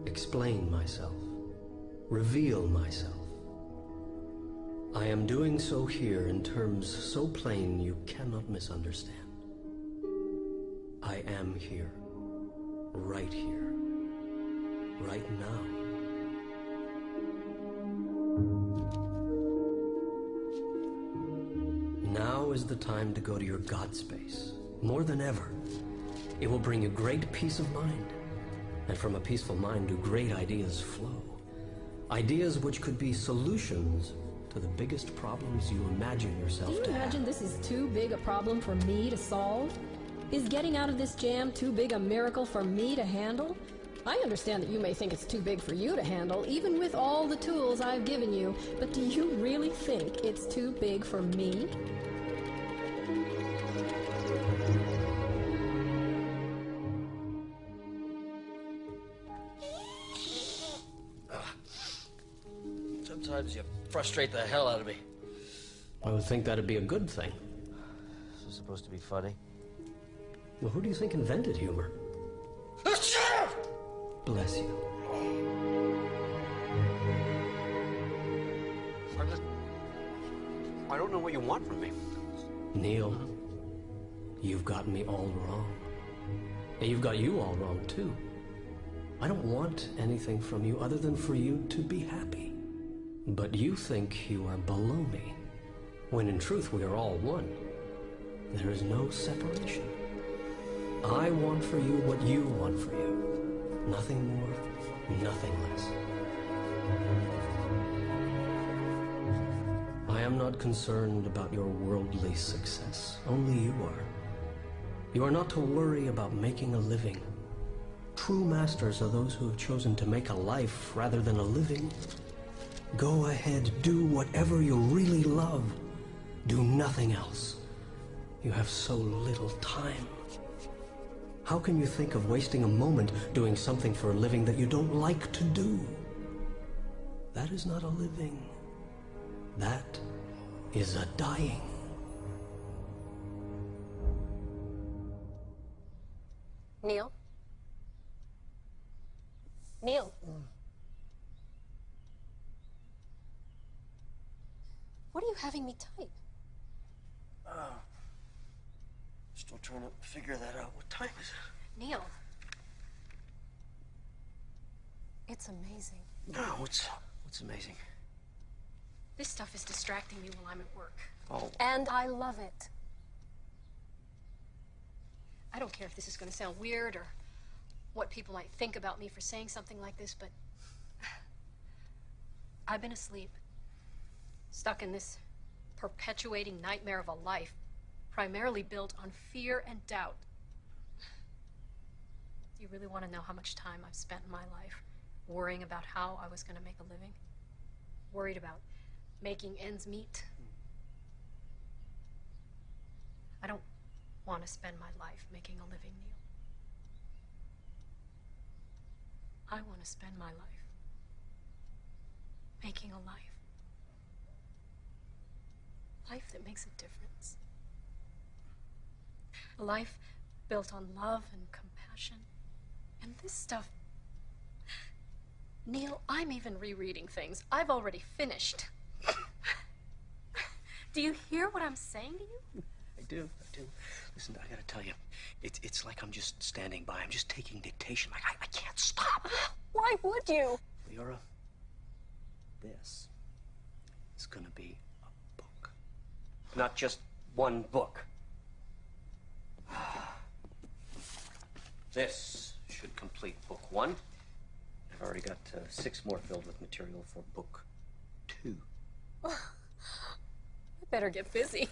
explain myself, reveal myself. I am doing so here in terms so plain you cannot misunderstand. I am here, right now. Now is the time to go to your God space, more than ever. It will bring you great peace of mind, and from a peaceful mind do great ideas flow. Ideas which could be solutions to the biggest problems you imagine yourself to have. Do you imagine this is too big a problem for me to solve? Is getting out of this jam too big a miracle for me to handle? I understand that you may think it's too big for you to handle, even with all the tools I've given you, but do you really think it's too big for me? Sometimes you frustrate the hell out of me. I would think that'd be a good thing. This is supposed to be funny. Well, who do you think invented humor? Bless you. I don't know what you want from me. Neil, you've got me all wrong. And you've got you all wrong, too. I don't want anything from you other than for you to be happy. But you think you are below me, when in truth we are all one. There is no separation. I want for you what you want for you. Nothing more, nothing less. I am not concerned about your worldly success. Only you are. You are not to worry about making a living. True masters are those who have chosen to make a life rather than a living. Go ahead, do whatever you really love. Do nothing else. You have so little time. How can you think of wasting a moment doing something for a living that you don't like to do? That is not a living. That is a dying. Neil? Neil? What are you having me type? Still trying to figure that out. What time is it? Neil. It's amazing. No, what's amazing? This stuff is distracting me while I'm at work. Oh. And I love it. I don't care if this is going to sound weird or what people might think about me for saying something like this, but I've been asleep, stuck in this perpetuating nightmare of a life, primarily built on fear and doubt. Do you really want to know how much time I've spent in my life worrying about how I was going to make a living? Worried about making ends meet? I don't want to spend my life making a living, Neil. I want to spend my life making a life. Life that makes a difference. A life built on love and compassion. And this stuff... Neil, I'm even rereading things I've already finished. Do you hear what I'm saying to you? I do. Listen, I gotta tell you, it's like I'm just standing by. I'm just taking dictation. Like, I can't stop. Why would you? Leora, this is gonna be a book. Not just one book. This should complete book 1. I've already got 6 more filled with material for book 2. I better get busy.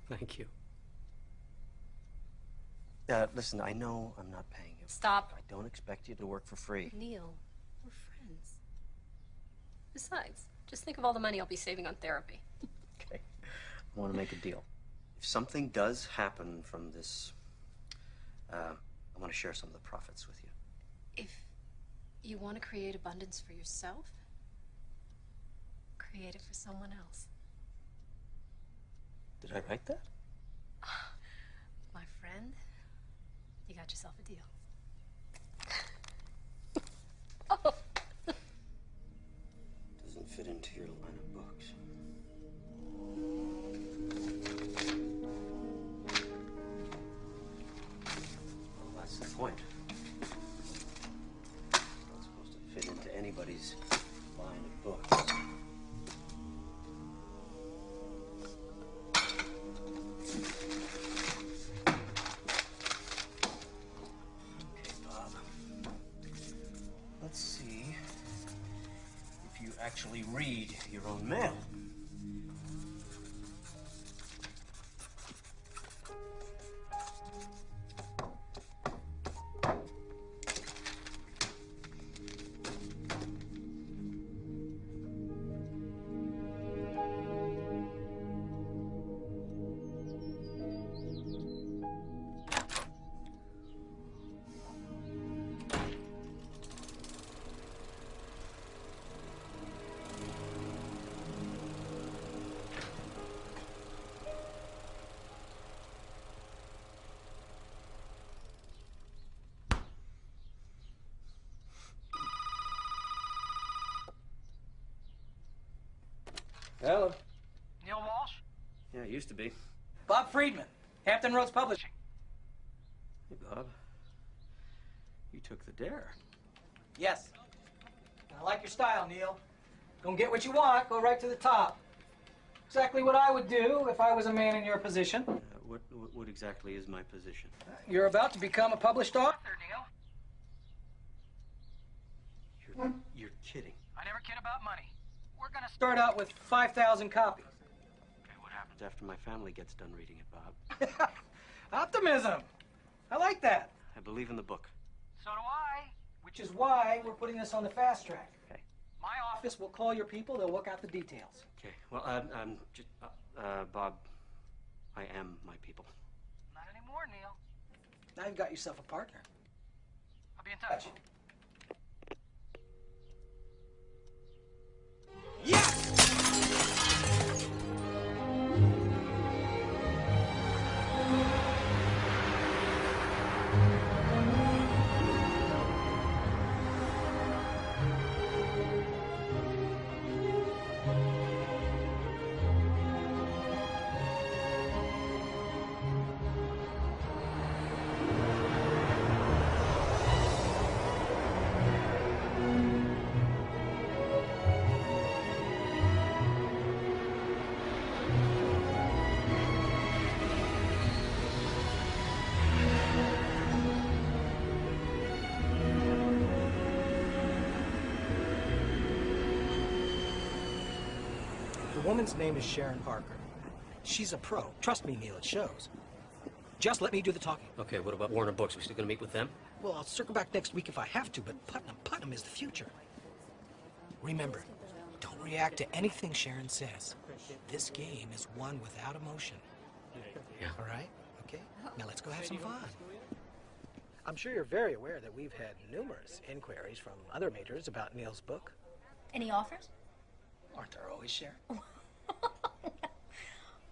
Thank you. Listen, I know I'm not paying you. Stop. I don't expect you to work for free. Neil, we're friends. Besides, just think of all the money I'll be saving on therapy. Okay. I want to make a deal. If something does happen from this, I want to share some of the profits with you. If you want to create abundance for yourself, create it for someone else. Did I write that? My friend, you got yourself a deal. Oh. Doesn't fit into your line of books. Well, that's the point. It's not supposed to fit into anybody's line of books. used to be. Bob Friedman, Hampton Roads Publishing. Hey, Bob. You took the dare. Yes. I like your style, Neil. Don't get what you want, go right to the top. Exactly what I would do if I was a man in your position. What exactly is my position? You're about to become a published author, Neil. You're kidding. I never kid about money. We're gonna start out with 5,000 copies. Okay, what happens after my family gets done reading it, Bob? Optimism. I like that. I believe in the book. So do I. Which is why we're putting this on the fast track. Okay. My office will call your people. They'll work out the details. Okay. Well, Bob, I am my people. Not anymore, Neil. Now you've got yourself a partner. I'll be in touch. The woman's name is Sharon Parker. She's a pro. Trust me, Neil, it shows. Just let me do the talking. Okay, what about Warner Books? We still gonna meet with them? Well, I'll circle back next week if I have to, but Putnam is the future. Remember, don't react to anything Sharon says. This game is won without emotion. Yeah. All right? Okay? Now let's go have some fun. I'm sure you're very aware that we've had numerous inquiries from other majors about Neil's book. Any offers? Aren't there always, Sharon?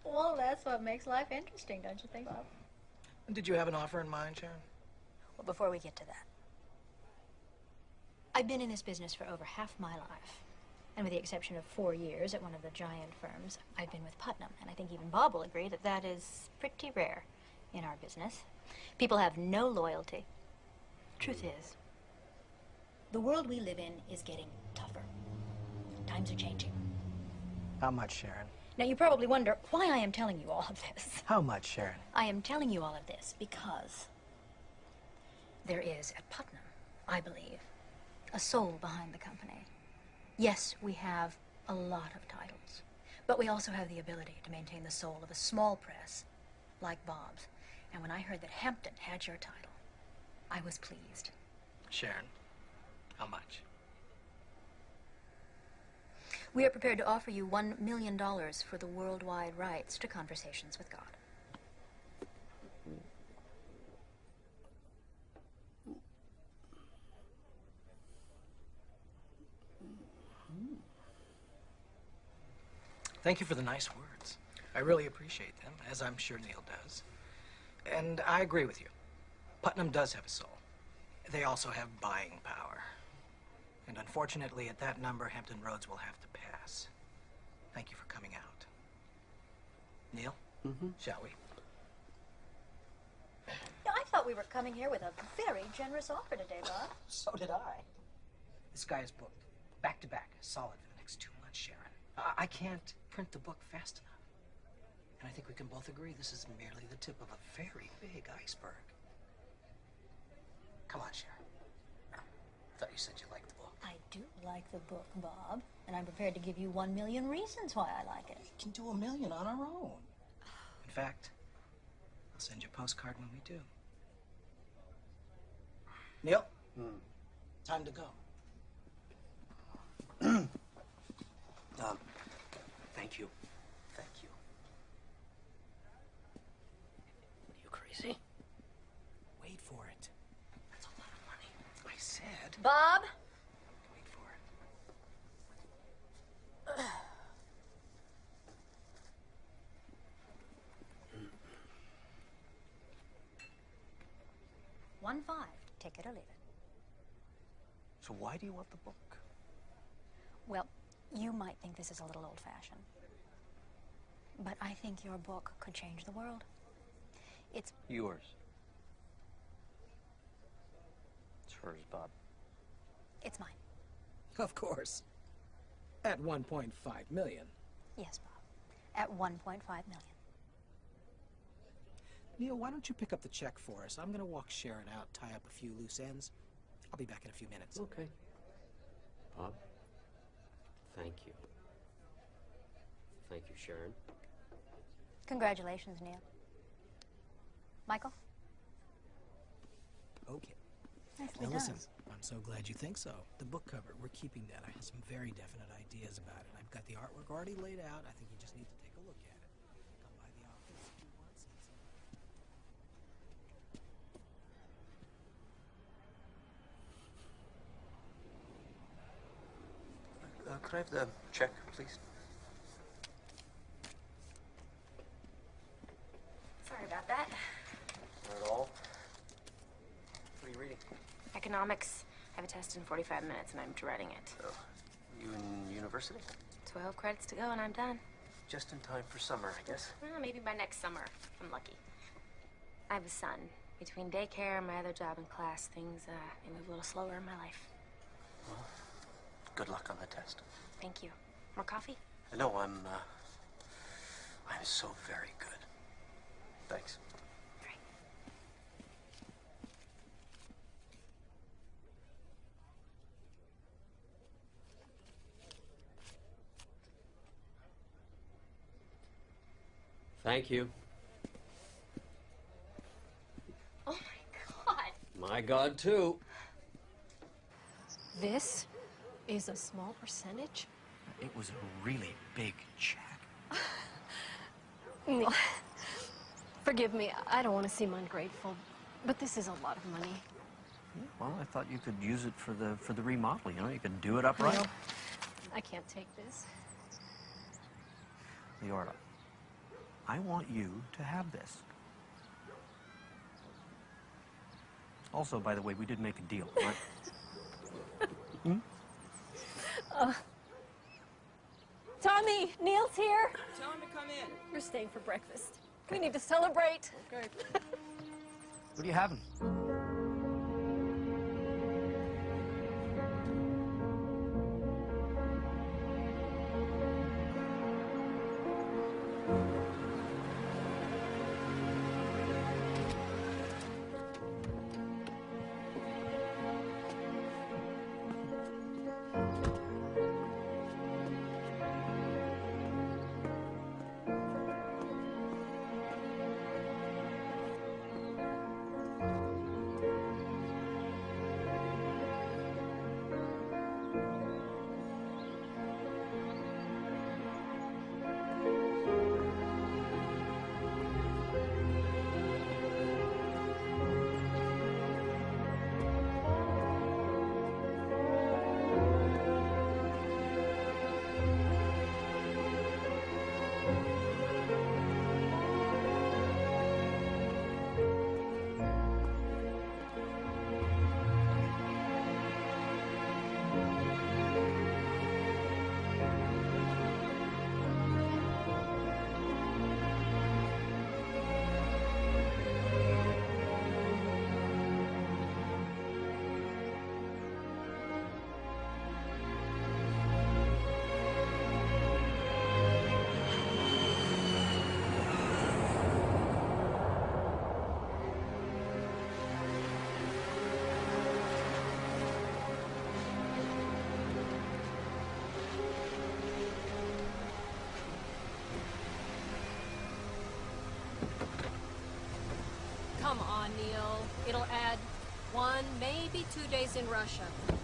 Well, that's what makes life interesting, don't you think, Bob? Did you have an offer in mind, Sharon? Well, before we get to that, I've been in this business for over half my life. And with the exception of 4 years at one of the giant firms, I've been with Putnam. And I think even Bob will agree that that is pretty rare in our business. People have no loyalty. Truth is, the world we live in is getting tougher. Times are changing. How much, Sharon? Now, you probably wonder why I am telling you all of this. How much, Sharon? I am telling you all of this because there is at Putnam, I believe, a soul behind the company. Yes, we have a lot of titles, but we also have the ability to maintain the soul of a small press like Bob's. And when I heard that Hampton had your title, I was pleased. Sharon, how much? We are prepared to offer you $1 million for the worldwide rights to Conversations with God. Thank you for the nice words. I really appreciate them, as I'm sure Neil does. And I agree with you. Putnam does have a soul. They also have buying power. And unfortunately, at that number, Hampton Roads will have to pass. Thank you for coming out. Neil, shall we? Yeah, I thought we were coming here with a very generous offer today, Bob. So did I. This guy is booked, back to back, solid for the next 2 months, Sharon. I can't print the book fast enough. And I think we can both agree this is merely the tip of a very big iceberg. Come on, Sharon. I thought you said you liked the book. I do like the book, Bob, and I'm prepared to give you 1 million reasons why I like it. We can do 1 million on our own. In fact, I'll send you a postcard when we do. Neil, time to go. Thank you. Thank you. Are you crazy? Wait for it. That's a lot of money. I said. Bob? Wait for it. 1-5. Take it or leave it. So why do you want the book? Well, you might think this is a little old-fashioned, but But I think your book could change the world. It's Yours. It's hers, Bob. It's mine. Of course. At 1.5 million. Yes, Bob. At 1.5 million. Neil, why don't you pick up the check for us? I'm gonna walk Sharon out, tie up a few loose ends. I'll be back in a few minutes. Okay. Bob, thank you. Thank you, Sharon. Congratulations, Neil. Michael? Okay. Nicely Now done. listen, I'm so glad you think so. The book cover, we're keeping that. I have some very definite ideas about it. I've got the artwork already laid out. I think you just need to take a look at it. Come by the office if you want to see something. Could I have the check, please? Sorry about that. Not at all. What are you reading? Economics. I have a test in 45 minutes and I'm dreading it. Oh, you in university? 12 credits to go and I'm done. Just in time for summer, I guess. Well, maybe by next summer, if I'm lucky. I have a son. Between daycare and my other job and class, things they move a little slower in my life. Well, good luck on the test. Thank you. More coffee? No, I'm so very good. Thanks. Thank you. Oh my God. My God, too. This is a small percentage? It was a really big check. Neil, forgive me. I don't want to seem ungrateful, but this is a lot of money. Well, I thought you could use it for the remodel. You know, you could do it upright. Neil, I can't take this. Leora, I want you to have this. Also, by the way, we did make a deal, right? Tommy, Neil's here. Tell him to come in. You're staying for breakfast. We need to celebrate. Okay. What are you having? Come on, Neil. It'll add 1, maybe 2 days in Russia.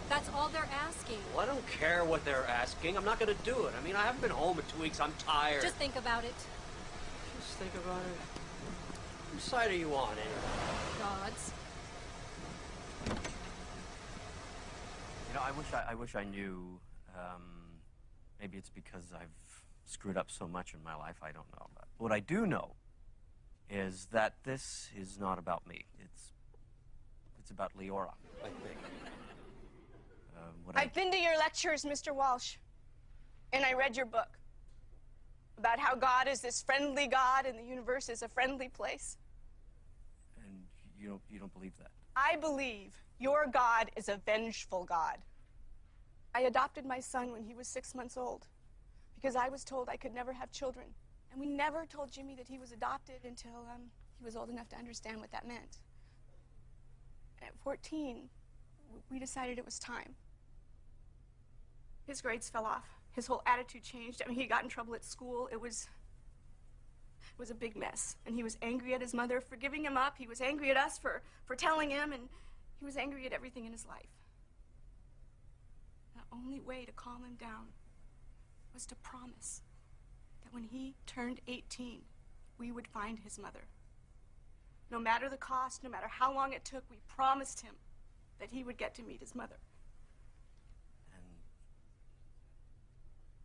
That's all they're asking. Well, I don't care what they're asking. I'm not going to do it. I mean, I haven't been home in 2 weeks. I'm tired. Just think about it. Just think about it. Whose side are you on, anyway? God's. You know, I wish I knew. Maybe it's because I've screwed up so much in my life. I don't know. But what I do know is that this is not about me. It's about Leora, I think. I've been to your lectures, Mr. Walsh, and I read your book. About how God is this friendly God and the universe is a friendly place. And you don't believe that? I believe your God is a vengeful God. I adopted my son when he was 6 months old because I was told I could never have children. And we never told Jimmy that he was adopted until he was old enough to understand what that meant. And at 14, we decided it was time. His grades fell off. His whole attitude changed. I mean, he got in trouble at school. It was a big mess. And he was angry at his mother for giving him up. He was angry at us for telling him, and he was angry at everything in his life. The only way to calm him down was to promise that when he turned 18, we would find his mother. No matter the cost, no matter how long it took, we promised him that he would get to meet his mother. And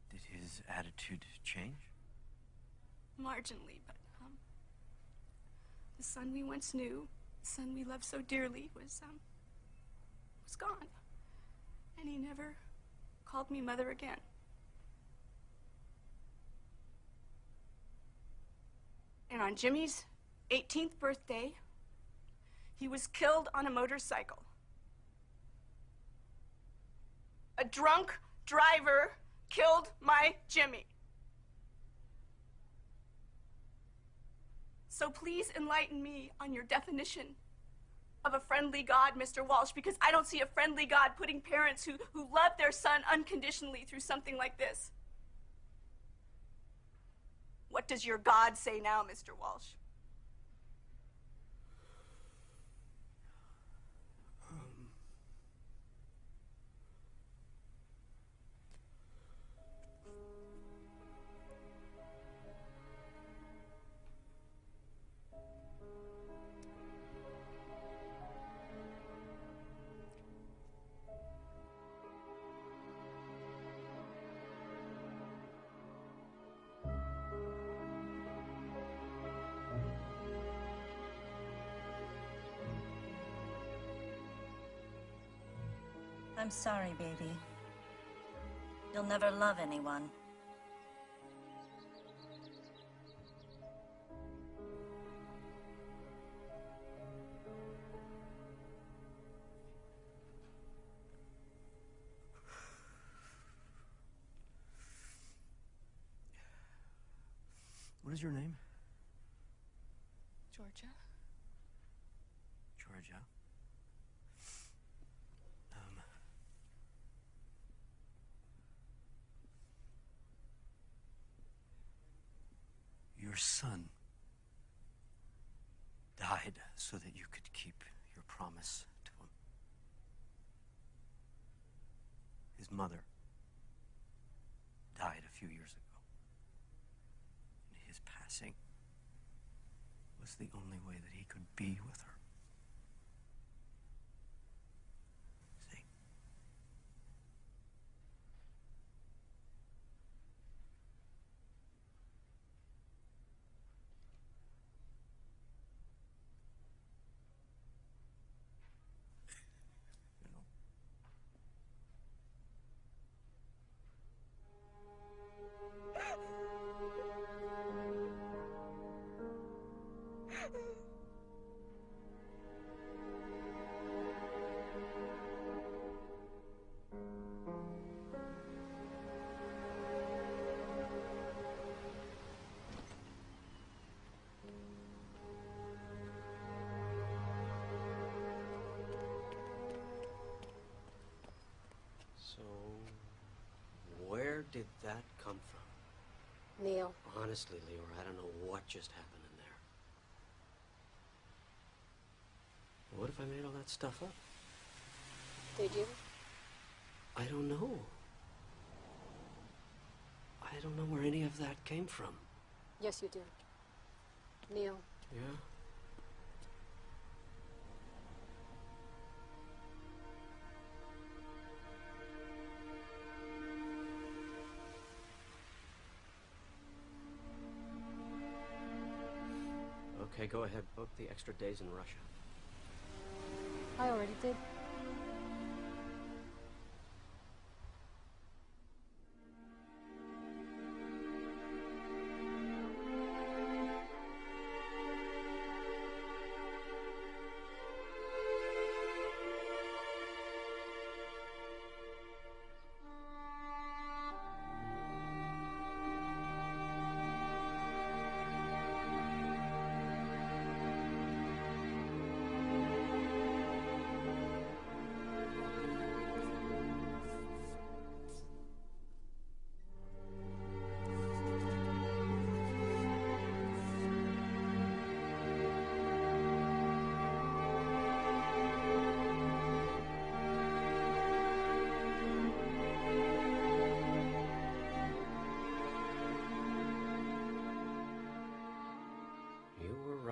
did his attitude change? Marginally, but the son we once knew, the son we loved so dearly, was gone. And he never called me mother again. And on Jimmy's 18th birthday, he was killed on a motorcycle. A drunk driver killed my Jimmy. So please enlighten me on your definition of a friendly God, Mr. Walsh, because I don't see a friendly God putting parents who love their son unconditionally through something like this. What does your God say now, Mr. Walsh? I'm sorry, baby. You'll never love anyone. What is your name? Georgia. Georgia. Your son died so that you could keep your promise to him. His mother died a few years ago. And his passing was the only way that he could be with her. See? So, where did that come from? Neil. Honestly, Leora, I don't know what just happened in there. What if I made all that stuff up? Did you? I don't know. I don't know where any of that came from. Yes, you did. Neil. Yeah? Okay, go ahead. Book the extra days in Russia. I already did.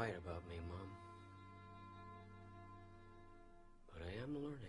right about me, Mom. But I am learning.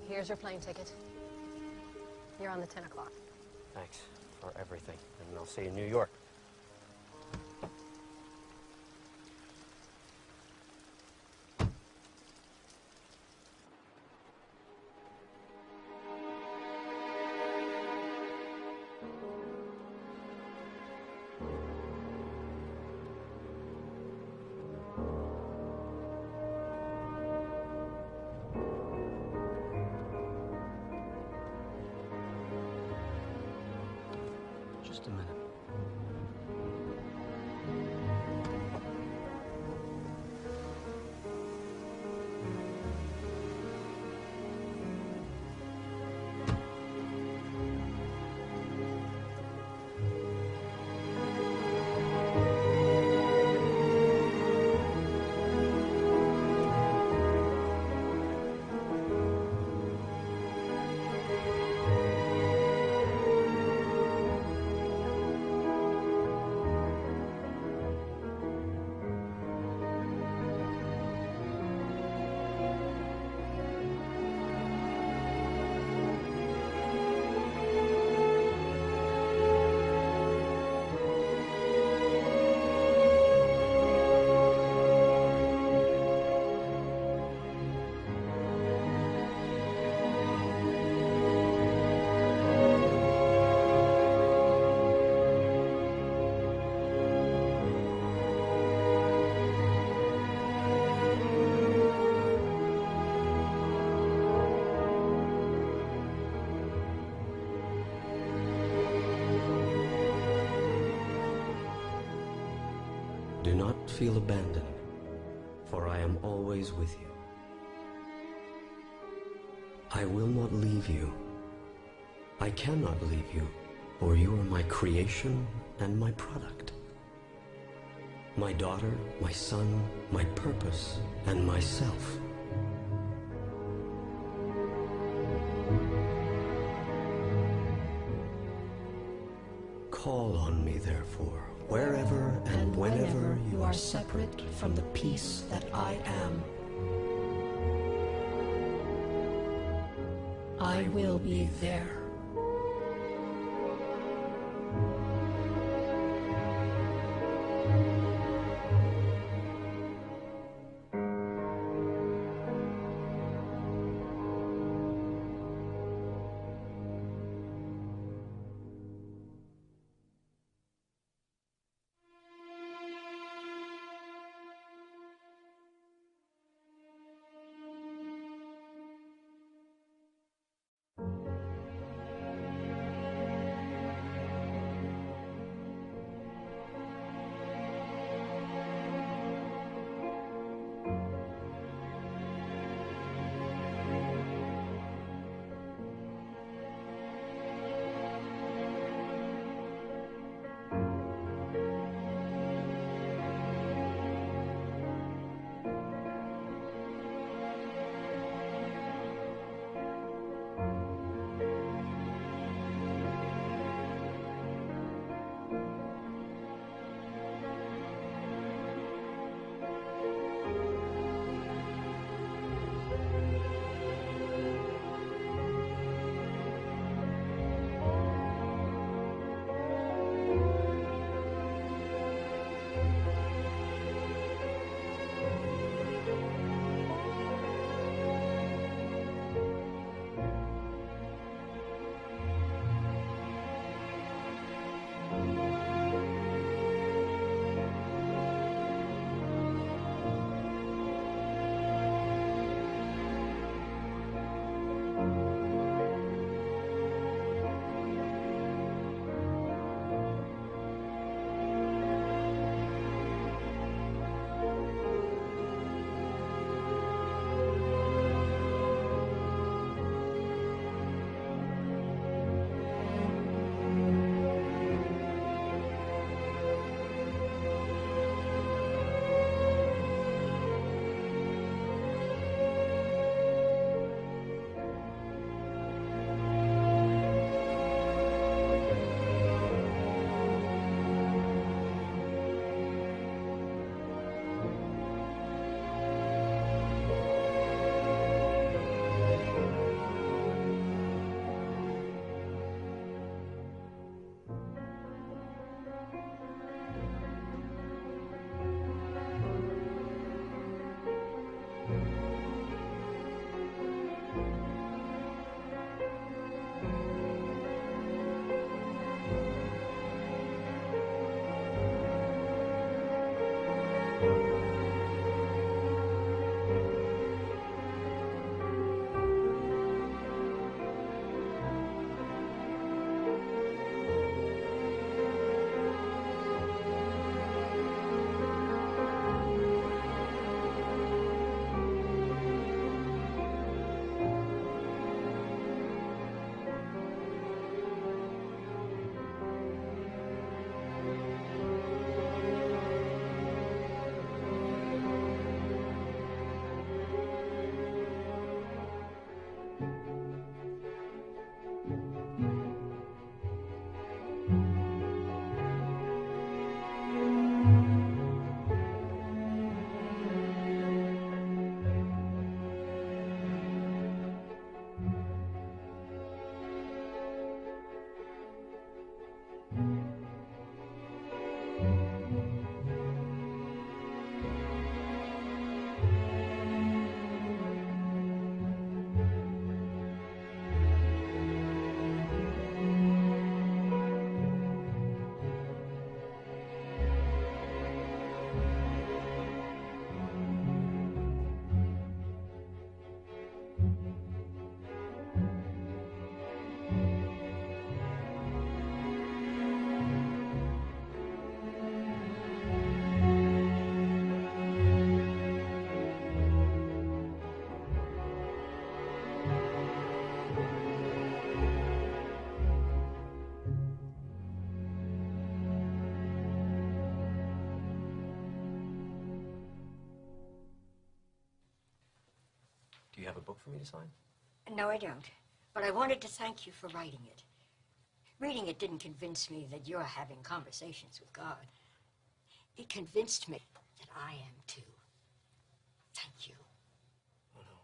Here's your plane ticket. You're on the 10 o'clock. Thanks for everything, and I'll see you in New York. Just a minute. Do not feel abandoned, for I am always with you. I will not leave you. I cannot leave you, for you are my creation and my product. My daughter, my son, my purpose, and myself. Call on me, therefore, wherever and whenever you are separate from the peace that I am. I will be there. Do you have a book for me to sign? No, I don't. But I wanted to thank you for writing it. Reading it didn't convince me that you're having conversations with God. It convinced me that I am too. Thank you. Oh, no.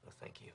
No, thank you.